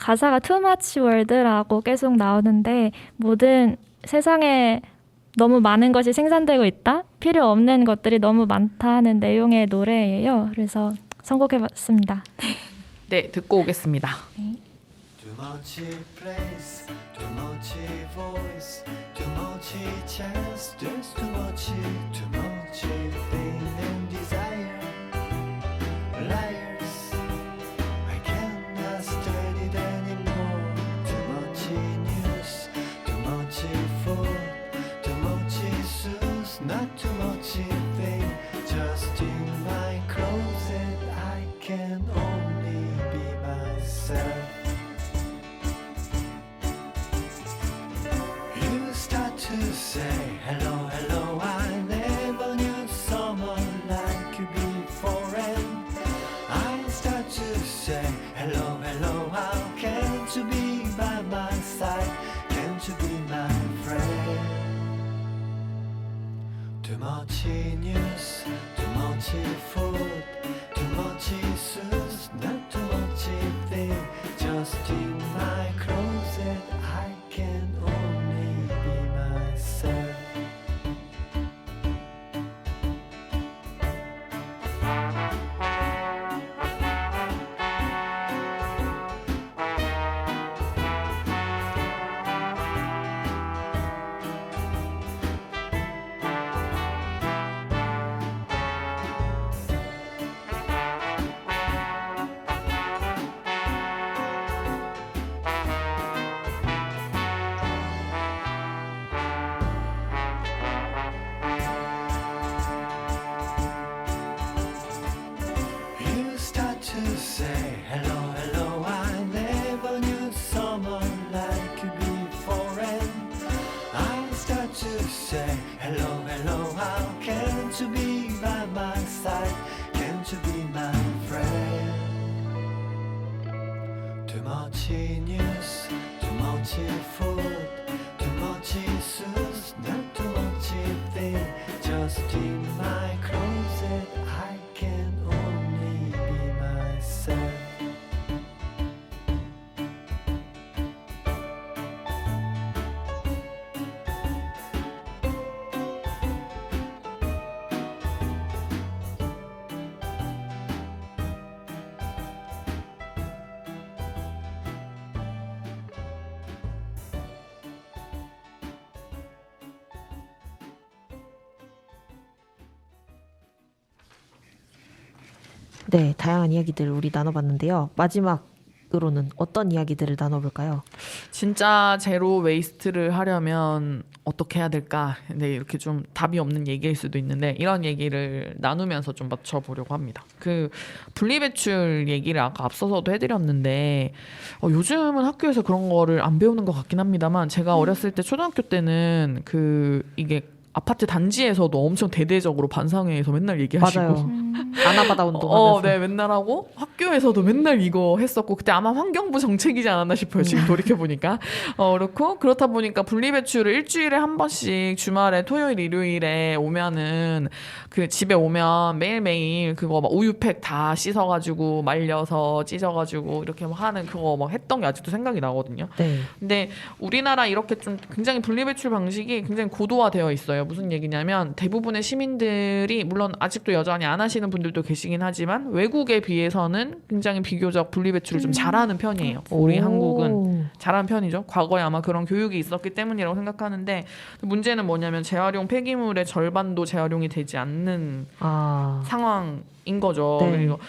[SPEAKER 2] 가사가 Too Much World라고 계속 나오는데 모든 세상에 너무 많은 것이 생산되고 있다? 필요 없는 것들이 너무 많다는 내용의 노래예요. 그래서 선곡해봤습니다.
[SPEAKER 1] 네, 듣고 오겠습니다.
[SPEAKER 5] Too much place, too much voice, too much chance, there's too much pain and desire. Liars, I cannot stand it anymore. Too much news, too much food, too much shoes, not too much thing. Just in my closet, I can only be myself. You start to say hello. Hello, hello, how can't you be by my side? Can't you be my friend? Too much news, too much food, too much sus, not too much thing. Just in my closet, I can only be myself. You start to say hello, hello. I never knew someone like you before, and I start to say hello, hello. How can't you be by my side? Can't you be my friend? Too much news, too much food, too much sus, not too much thing. Just in my closet, I can only be myself.
[SPEAKER 3] 네, 다양한 이야기들을 우리 나눠봤는데요. 마지막으로는 어떤 이야기들을 나눠볼까요?
[SPEAKER 1] 진짜 제로 웨이스트를 하려면 어떻게 해야 될까? 근데 이렇게 좀 답이 없는 얘기일 수도 있는데 이런 얘기를 나누면서 좀 맞춰보려고 합니다. 그 분리배출 얘기를 아까 앞서서도 해드렸는데 요즘은 학교에서 그런 거를 안 배우는 것 같긴 합니다만 제가 어렸을 때 초등학교 때는 이게 아파트 단지에서도 엄청 대대적으로 반상회에서 맨날 얘기하시고
[SPEAKER 3] 맞아요. 아나바다 운동하면서.
[SPEAKER 1] 네, 맨날 하고 학교에서도 맨날 이거 했었고 그때 아마 환경부 정책이지 않았나 싶어요. 지금 돌이켜 보니까 그렇고 그렇다 보니까 분리배출을 일주일에 한 번씩 주말에 토요일 일요일에 오면은 그 집에 오면 매일매일 그거 막 우유팩 다 씻어가지고 말려서 찢어가지고 이렇게 막 하는 그거 막 했던 게 아직도 생각이 나거든요.
[SPEAKER 3] 네.
[SPEAKER 1] 근데 우리나라 이렇게 좀 굉장히 분리배출 방식이 굉장히 고도화되어 있어요. 무슨 얘기냐면 대부분의 시민들이 물론 아직도 여전히 안 하시는 분들도 계시긴 하지만 외국에 비해서는 굉장히 비교적 분리배출을 좀 잘하는 편이에요. 우리 한국은 잘하는 편이죠. 과거에 아마 그런 교육이 있었기 때문이라고 생각하는데 문제는 뭐냐면 재활용 폐기물의 절반도 재활용이 되지 않는 상황인 거죠.
[SPEAKER 3] 네.
[SPEAKER 1] 그리고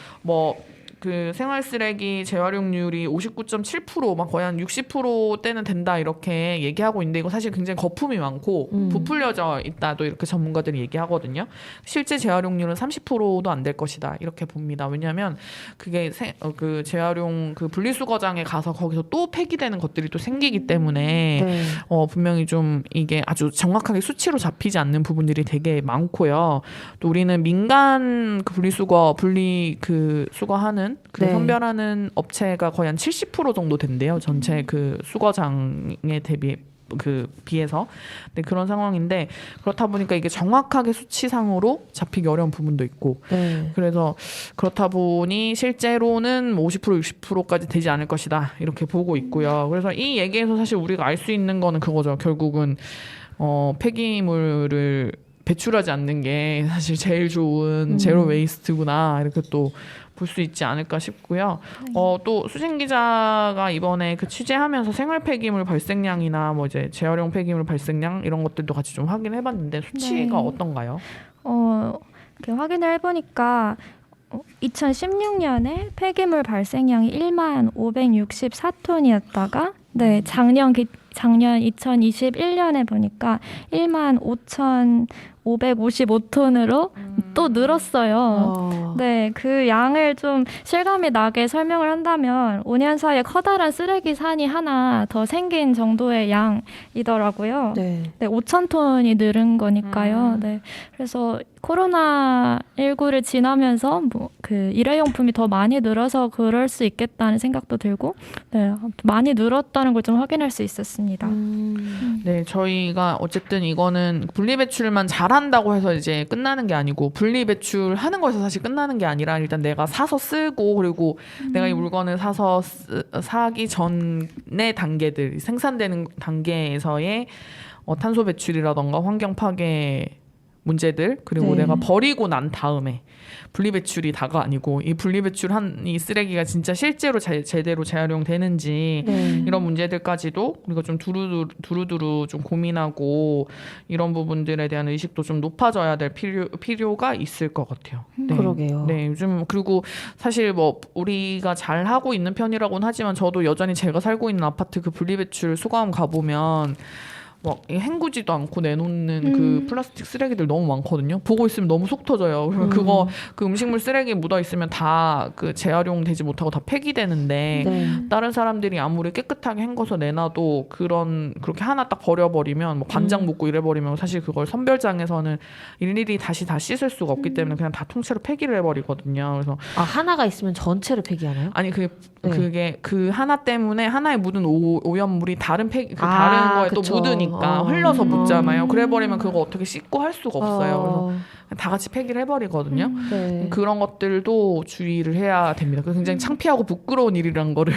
[SPEAKER 1] 그 생활 쓰레기 재활용률이 59.7%막 거의 한 60%대는 된다 이렇게 얘기하고 있는데 이거 사실 굉장히 거품이 많고 부풀려져 있다도 이렇게 전문가들이 얘기하거든요. 실제 재활용률은 30%도 안 될 것이다 이렇게 봅니다. 왜냐하면 그게 그 재활용 그 분리수거장에 가서 거기서 또 폐기되는 것들이 또 생기기 때문에
[SPEAKER 3] 네.
[SPEAKER 1] 분명히 좀 이게 아주 정확하게 수치로 잡히지 않는 부분들이 되게 많고요. 또 우리는 민간 그 수거하는 그
[SPEAKER 3] 네.
[SPEAKER 1] 선별하는 업체가 거의 한 70% 정도 된대요. 전체 그 수거장에 비해서. 네, 그런 상황인데 그렇다 보니까 이게 정확하게 수치상으로 잡히기 어려운 부분도 있고
[SPEAKER 3] 네.
[SPEAKER 1] 그래서 그렇다 보니 실제로는 50% 60%까지 되지 않을 것이다 이렇게 보고 있고요. 그래서 이 얘기에서 사실 우리가 알 수 있는 거는 그거죠. 결국은 폐기물을 배출하지 않는 게 사실 제일 좋은 제로 웨이스트구나 이렇게 또 볼 수 있지 않을까 싶고요. 또 수진 기자가 이번에 그 취재하면서 생활 폐기물 발생량이나 이제 재활용 폐기물 발생량 이런 것들도 같이 좀 확인해봤는데 수치가 어떤가요?
[SPEAKER 2] 이렇게 확인을 해보니까 2016년에 폐기물 발생량이 1만 564톤이었다가 작년 2021년에 보니까 1만 5,555톤으로 또 늘었어요. 네, 그 양을 좀 실감이 나게 설명을 한다면 5년 사이에 커다란 쓰레기 산이 하나 더 생긴 정도의 양이더라고요.
[SPEAKER 3] 네.
[SPEAKER 2] 네, 5,000톤이 늘은 거니까요. 네, 그래서 코로나19를 지나면서 뭐 그 일회용품이 더 많이 늘어서 그럴 수 있겠다는 생각도 들고 네, 많이 늘었다는 걸 좀 확인할 수 있었습니다.
[SPEAKER 1] 네, 저희가 어쨌든 이거는 분리배출만 잘한다고 해서 이제 끝나는 게 아니고 분리배출 하는 거에서 사실 끝나는 게 아니라 일단 내가 사서 쓰고 그리고 내가 이 물건을 사서 사기 전의 단계들 생산되는 단계에서의 탄소 배출이라던가 환경 파괴 문제들 그리고
[SPEAKER 3] 네.
[SPEAKER 1] 내가 버리고 난 다음에 분리배출이 다가 아니고 이 분리배출한 이 쓰레기가 진짜 실제로 제대로 재활용되는지
[SPEAKER 3] 네.
[SPEAKER 1] 이런 문제들까지도 우리가 좀 두루두루 좀 고민하고 이런 부분들에 대한 의식도 좀 높아져야 될 필요가 있을 것 같아요. 네.
[SPEAKER 3] 그러게요.
[SPEAKER 1] 네, 요즘 그리고 사실 뭐 우리가 잘 하고 있는 편이라고는 하지만 저도 여전히 제가 살고 있는 아파트 그 분리배출 수거함 가보면 막 헹구지도 않고 내놓는 그 플라스틱 쓰레기들 너무 많거든요. 보고 있으면 너무 속 터져요. 그러면 그거 그 음식물 쓰레기 묻어 있으면 다 그 재활용되지 못하고 다 폐기되는데
[SPEAKER 3] 네.
[SPEAKER 1] 다른 사람들이 아무리 깨끗하게 헹궈서 내놔도 그렇게 하나 딱 버려버리면 뭐 간장 묻고 이래버리면 사실 그걸 선별장에서는 일일이 다시 다 씻을 수가 없기 때문에 그냥 다 통째로 폐기를 해버리거든요. 그래서
[SPEAKER 3] 아, 하나가 있으면 전체를 폐기하나요?
[SPEAKER 1] 아니
[SPEAKER 3] 네.
[SPEAKER 1] 그게 그 하나 때문에 하나에 묻은 오염물이 다른 다른 거에
[SPEAKER 3] 그쵸.
[SPEAKER 1] 또 묻으니까 흘러서 묻잖아요. 그래버리면 그거 어떻게 씻고 할 수가 없어요. 그래서 다 같이 폐기를 해버리거든요.
[SPEAKER 3] 네.
[SPEAKER 1] 그런 것들도 주의를 해야 됩니다. 굉장히 창피하고 부끄러운 일이란 거를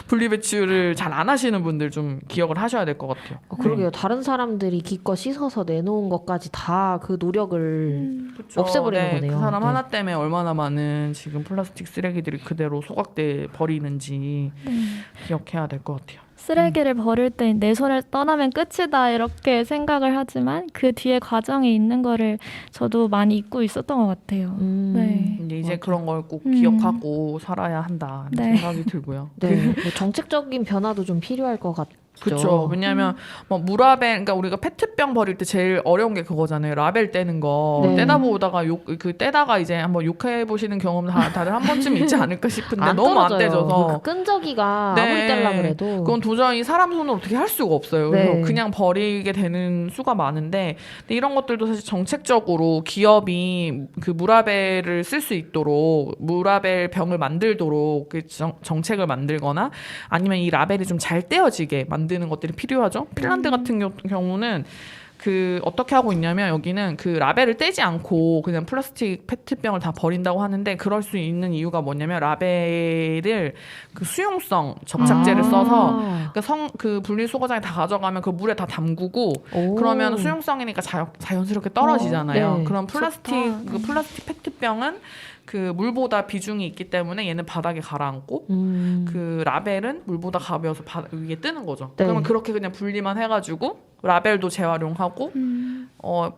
[SPEAKER 1] 분리배출을 잘 안 하시는 분들 좀 기억을 하셔야 될 것 같아요.
[SPEAKER 3] 그러게요. 다른 사람들이 기껏 씻어서 내놓은 것까지 다 그 노력을
[SPEAKER 1] 그쵸.
[SPEAKER 3] 없애버리는
[SPEAKER 1] 네,
[SPEAKER 3] 거네요.
[SPEAKER 1] 그 사람
[SPEAKER 3] 네.
[SPEAKER 1] 하나 때문에 얼마나 많은 지금 플라스틱 쓰레기들이 그대로 소각돼 버리는지 기억해야 될 것 같아요.
[SPEAKER 2] 쓰레기를 버릴 때 내 손을 떠나면 끝이다 이렇게 생각을 하지만 그 뒤에 과정이 있는 거를 저도 많이 잊고 있었던 것 같아요. 네.
[SPEAKER 1] 근데 이제 그런 걸 꼭
[SPEAKER 2] 음.
[SPEAKER 1] 기억하고 살아야 한다
[SPEAKER 2] 네.
[SPEAKER 1] 생각이 들고요.
[SPEAKER 3] 네. 뭐 정책적인 변화도 좀 필요할 것 같죠.
[SPEAKER 1] 그렇죠. 왜냐하면 뭐 물라벨, 그러니까 우리가 페트병 버릴 때 제일 어려운 게 그거잖아요. 라벨 떼는 거.
[SPEAKER 3] 네.
[SPEAKER 1] 떼다 보다가 떼다가 이제 한번 욕해 보시는 경험 다들 한 번쯤 있지 않을까 싶은데
[SPEAKER 3] 안
[SPEAKER 1] 너무 안
[SPEAKER 3] 떨어져요.
[SPEAKER 1] 떼져서.
[SPEAKER 3] 그 끈적이가
[SPEAKER 1] 네.
[SPEAKER 3] 아무리 떼려고 그래도
[SPEAKER 1] 그건 도저히 사람 손으로 어떻게 할 수가 없어요. 그래서
[SPEAKER 3] 네.
[SPEAKER 1] 그냥 버리게 되는 수가 많은데 근데 이런 것들도 사실 정책적으로 기업이 그 물라벨을 쓸 수 있도록 물라벨 병을 만들도록 그 정책을 만들거나 아니면 이 라벨이 좀 잘 떼어지게 만드는 것들이 필요하죠. 핀란드 같은 경우는 그 어떻게 하고 있냐면 여기는 그 라벨을 떼지 않고 그냥 플라스틱 페트병을 다 버린다고 하는데 그럴 수 있는 이유가 뭐냐면 라벨을 그 수용성 접착제를 써서 그 분리수거장에 다 가져가면 그 물에 다 담그고
[SPEAKER 3] 오.
[SPEAKER 1] 그러면 수용성이니까 자연스럽게 떨어지잖아요.
[SPEAKER 3] 네.
[SPEAKER 1] 그럼 플라스틱
[SPEAKER 2] 좋다.
[SPEAKER 1] 그 플라스틱 페트병은 그 물보다 비중이 있기 때문에 얘는 바닥에 가라앉고 그 라벨은 물보다 가벼워서 위에 뜨는 거죠.
[SPEAKER 3] 네.
[SPEAKER 1] 그러면 그렇게 그냥 분리만 해가지고 라벨도 재활용하고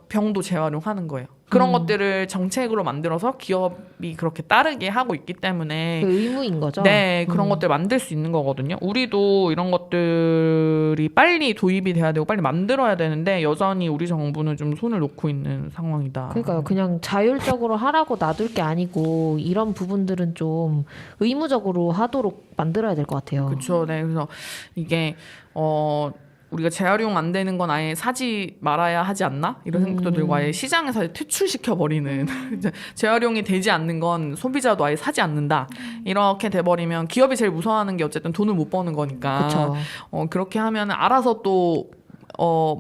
[SPEAKER 1] 병도 재활용하는 거예요. 그런 것들을 정책으로 만들어서 기업이 그렇게 따르게 하고 있기 때문에
[SPEAKER 3] 그 의무인 거죠.
[SPEAKER 1] 네, 그런 것들 만들 수 있는 거거든요. 우리도 이런 것들이 빨리 도입이 돼야 되고 빨리 만들어야 되는데 여전히 우리 정부는 좀 손을 놓고 있는 상황이다.
[SPEAKER 3] 그러니까요. 그냥 자율적으로 하라고 놔둘 게 아니고 이런 부분들은 좀 의무적으로 하도록 만들어야 될 것 같아요.
[SPEAKER 1] 그렇죠. 네, 그래서 이게 우리가 재활용 안 되는 건 아예 사지 말아야 하지 않나? 이런 생각도 들고 아예 시장에서 퇴출시켜 버리는 재활용이 되지 않는 건 소비자도 아예 사지 않는다. 이렇게 돼버리면 기업이 제일 무서워하는 게 어쨌든 돈을 못 버는 거니까.
[SPEAKER 3] 그렇죠.
[SPEAKER 1] 그렇게 하면 알아서 또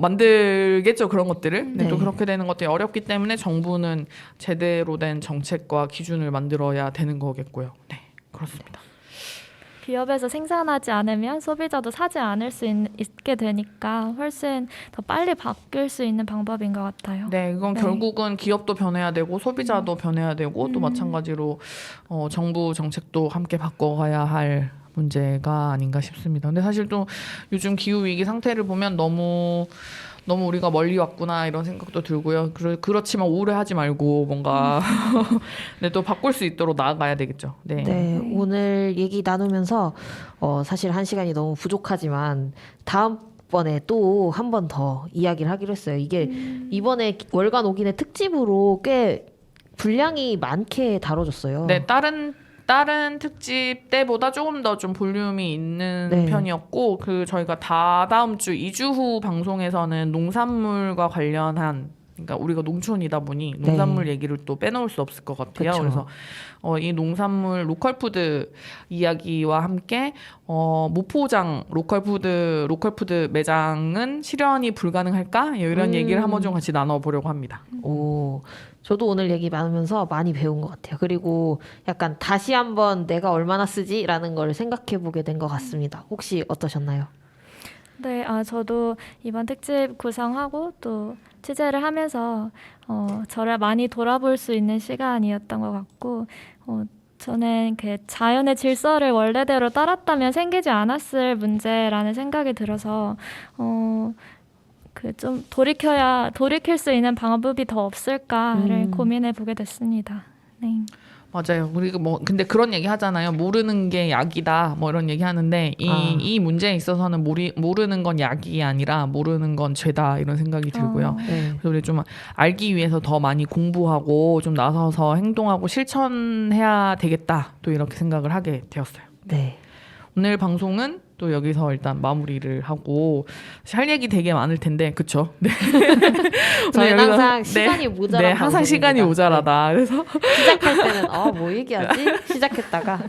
[SPEAKER 1] 만들겠죠 그런 것들을. 근데
[SPEAKER 3] 네.
[SPEAKER 1] 또 그렇게 되는 것들이 어렵기 때문에 정부는 제대로 된 정책과 기준을 만들어야 되는 거겠고요. 네, 그렇습니다.
[SPEAKER 2] 기업에서 생산하지 않으면 소비자도 사지 않을 수 있게 되니까 훨씬 더 빨리 바뀔 수 있는 방법인 것 같아요.
[SPEAKER 1] 네, 이건
[SPEAKER 2] 네.
[SPEAKER 1] 결국은 기업도 변해야 되고 소비자도 변해야 되고 또 마찬가지로 정부 정책도 함께 바꿔가야 할 문제가 아닌가 싶습니다. 근데 사실 또 요즘 기후 위기 상태를 보면 너무 우리가 멀리 왔구나 이런 생각도 들고요. 그렇지만 우울해하지 말고 뭔가 근데 또 바꿀 수 있도록 나아가야 되겠죠. 네.
[SPEAKER 3] 네, 오늘 얘기 나누면서 사실 1시간이 너무 부족하지만 다음번에 또 한 번 더 이야기를 하기로 했어요. 이게 이번에 월간 오긴의 특집으로 꽤 분량이 많게 다뤄졌어요.
[SPEAKER 1] 네, 다른 특집 때보다 조금 더 좀 볼륨이 있는
[SPEAKER 3] 네.
[SPEAKER 1] 편이었고 저희가 다다음 주 2주 후 방송에서는 농산물과 관련한 그러니까 우리가 농촌이다 보니 농산물 얘기를 또 빼놓을 수 없을 것 같아요.
[SPEAKER 3] 그쵸.
[SPEAKER 1] 그래서 이 농산물 로컬푸드 이야기와 함께 무포장 로컬푸드 매장은 실현이 불가능할까? 이런 얘기를 한번 좀 같이 나눠보려고 합니다.
[SPEAKER 3] 오, 저도 오늘 얘기 나누면서 많이 배운 것 같아요. 그리고 약간 다시 한번 내가 얼마나 쓰지라는 걸 생각해 보게 된 것 같습니다. 혹시 어떠셨나요?
[SPEAKER 2] 네, 저도 이번 특집 구성하고 또 취재를 하면서 저를 많이 돌아볼 수 있는 시간이었던 것 같고 저는 그 자연의 질서를 원래대로 따랐다면 생기지 않았을 문제라는 생각이 들어서 그 좀 돌이킬 수 있는 방법이 더 없을까를 고민해 보게 됐습니다. 네.
[SPEAKER 1] 맞아요. 우리가 근데 그런 얘기 하잖아요. 모르는 게 약이다. 뭐 이런 얘기 하는데 이 문제에 있어서는 모르는 건 약이 아니라 모르는 건 죄다 이런 생각이 들고요.
[SPEAKER 3] 네.
[SPEAKER 1] 그래서 우리 좀 알기 위해서 더 많이 공부하고 좀 나서서 행동하고 실천해야 되겠다. 또 이렇게 생각을 하게 되었어요.
[SPEAKER 3] 네.
[SPEAKER 1] 오늘 방송은 또 여기서 일단 마무리를 하고 할 얘기 되게 많을 텐데 그쵸? 네.
[SPEAKER 3] 저희는
[SPEAKER 1] 오늘 여기서-
[SPEAKER 3] 항상 시간이 모자란
[SPEAKER 1] 네, 항상 시간이
[SPEAKER 3] 방송입니다.
[SPEAKER 1] 모자라다. 그래서
[SPEAKER 3] 시작할 때는 뭐 얘기하지? 시작했다가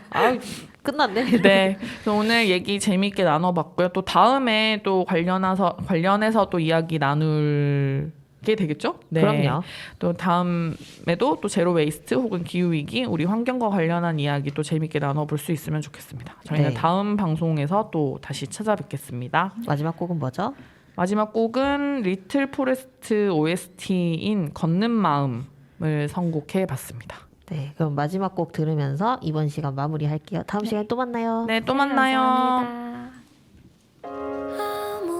[SPEAKER 3] 끝났네.
[SPEAKER 1] 네. 그래서 오늘 얘기 재미있게 나눠봤고요. 또 다음에 또 관련해서 또 이야기 나눌게 되겠죠? 네.
[SPEAKER 3] 그럼요.
[SPEAKER 1] 또 다음에도 또 제로 웨이스트 혹은 기후 위기 우리 환경과 관련한 이야기 또 재미있게 나눠볼 수 있으면 좋겠습니다. 저희는
[SPEAKER 3] 네.
[SPEAKER 1] 다음 방송에서 또 다시 찾아뵙겠습니다.
[SPEAKER 3] 마지막 곡은 뭐죠?
[SPEAKER 1] 마지막 곡은 리틀 포레스트 OST인 걷는 마음을 선곡해 봤습니다.
[SPEAKER 3] 네, 그럼 마지막 곡 들으면서 이번 시간 마무리할게요. 다음 시간에 또 만나요.
[SPEAKER 1] 네, 또 만나요.
[SPEAKER 2] 감사합니다.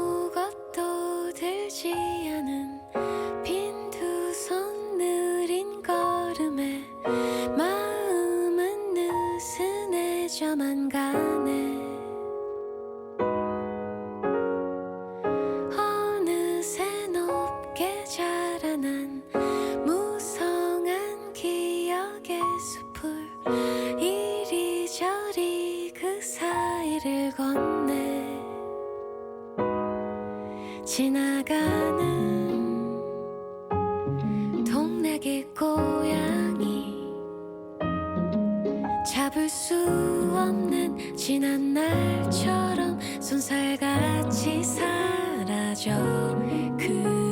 [SPEAKER 4] 아무것도 들지 않은 빈 두 손 느린 걸음에 마음은 느슨해져만 가네. 어느새 높게 자라난 무성한 기억의 숲을 이리저리 그 사이를 건네. 지나가는 동네길 고양이 잡을 수 없는 지난 날처럼 손살같이 사라져. 그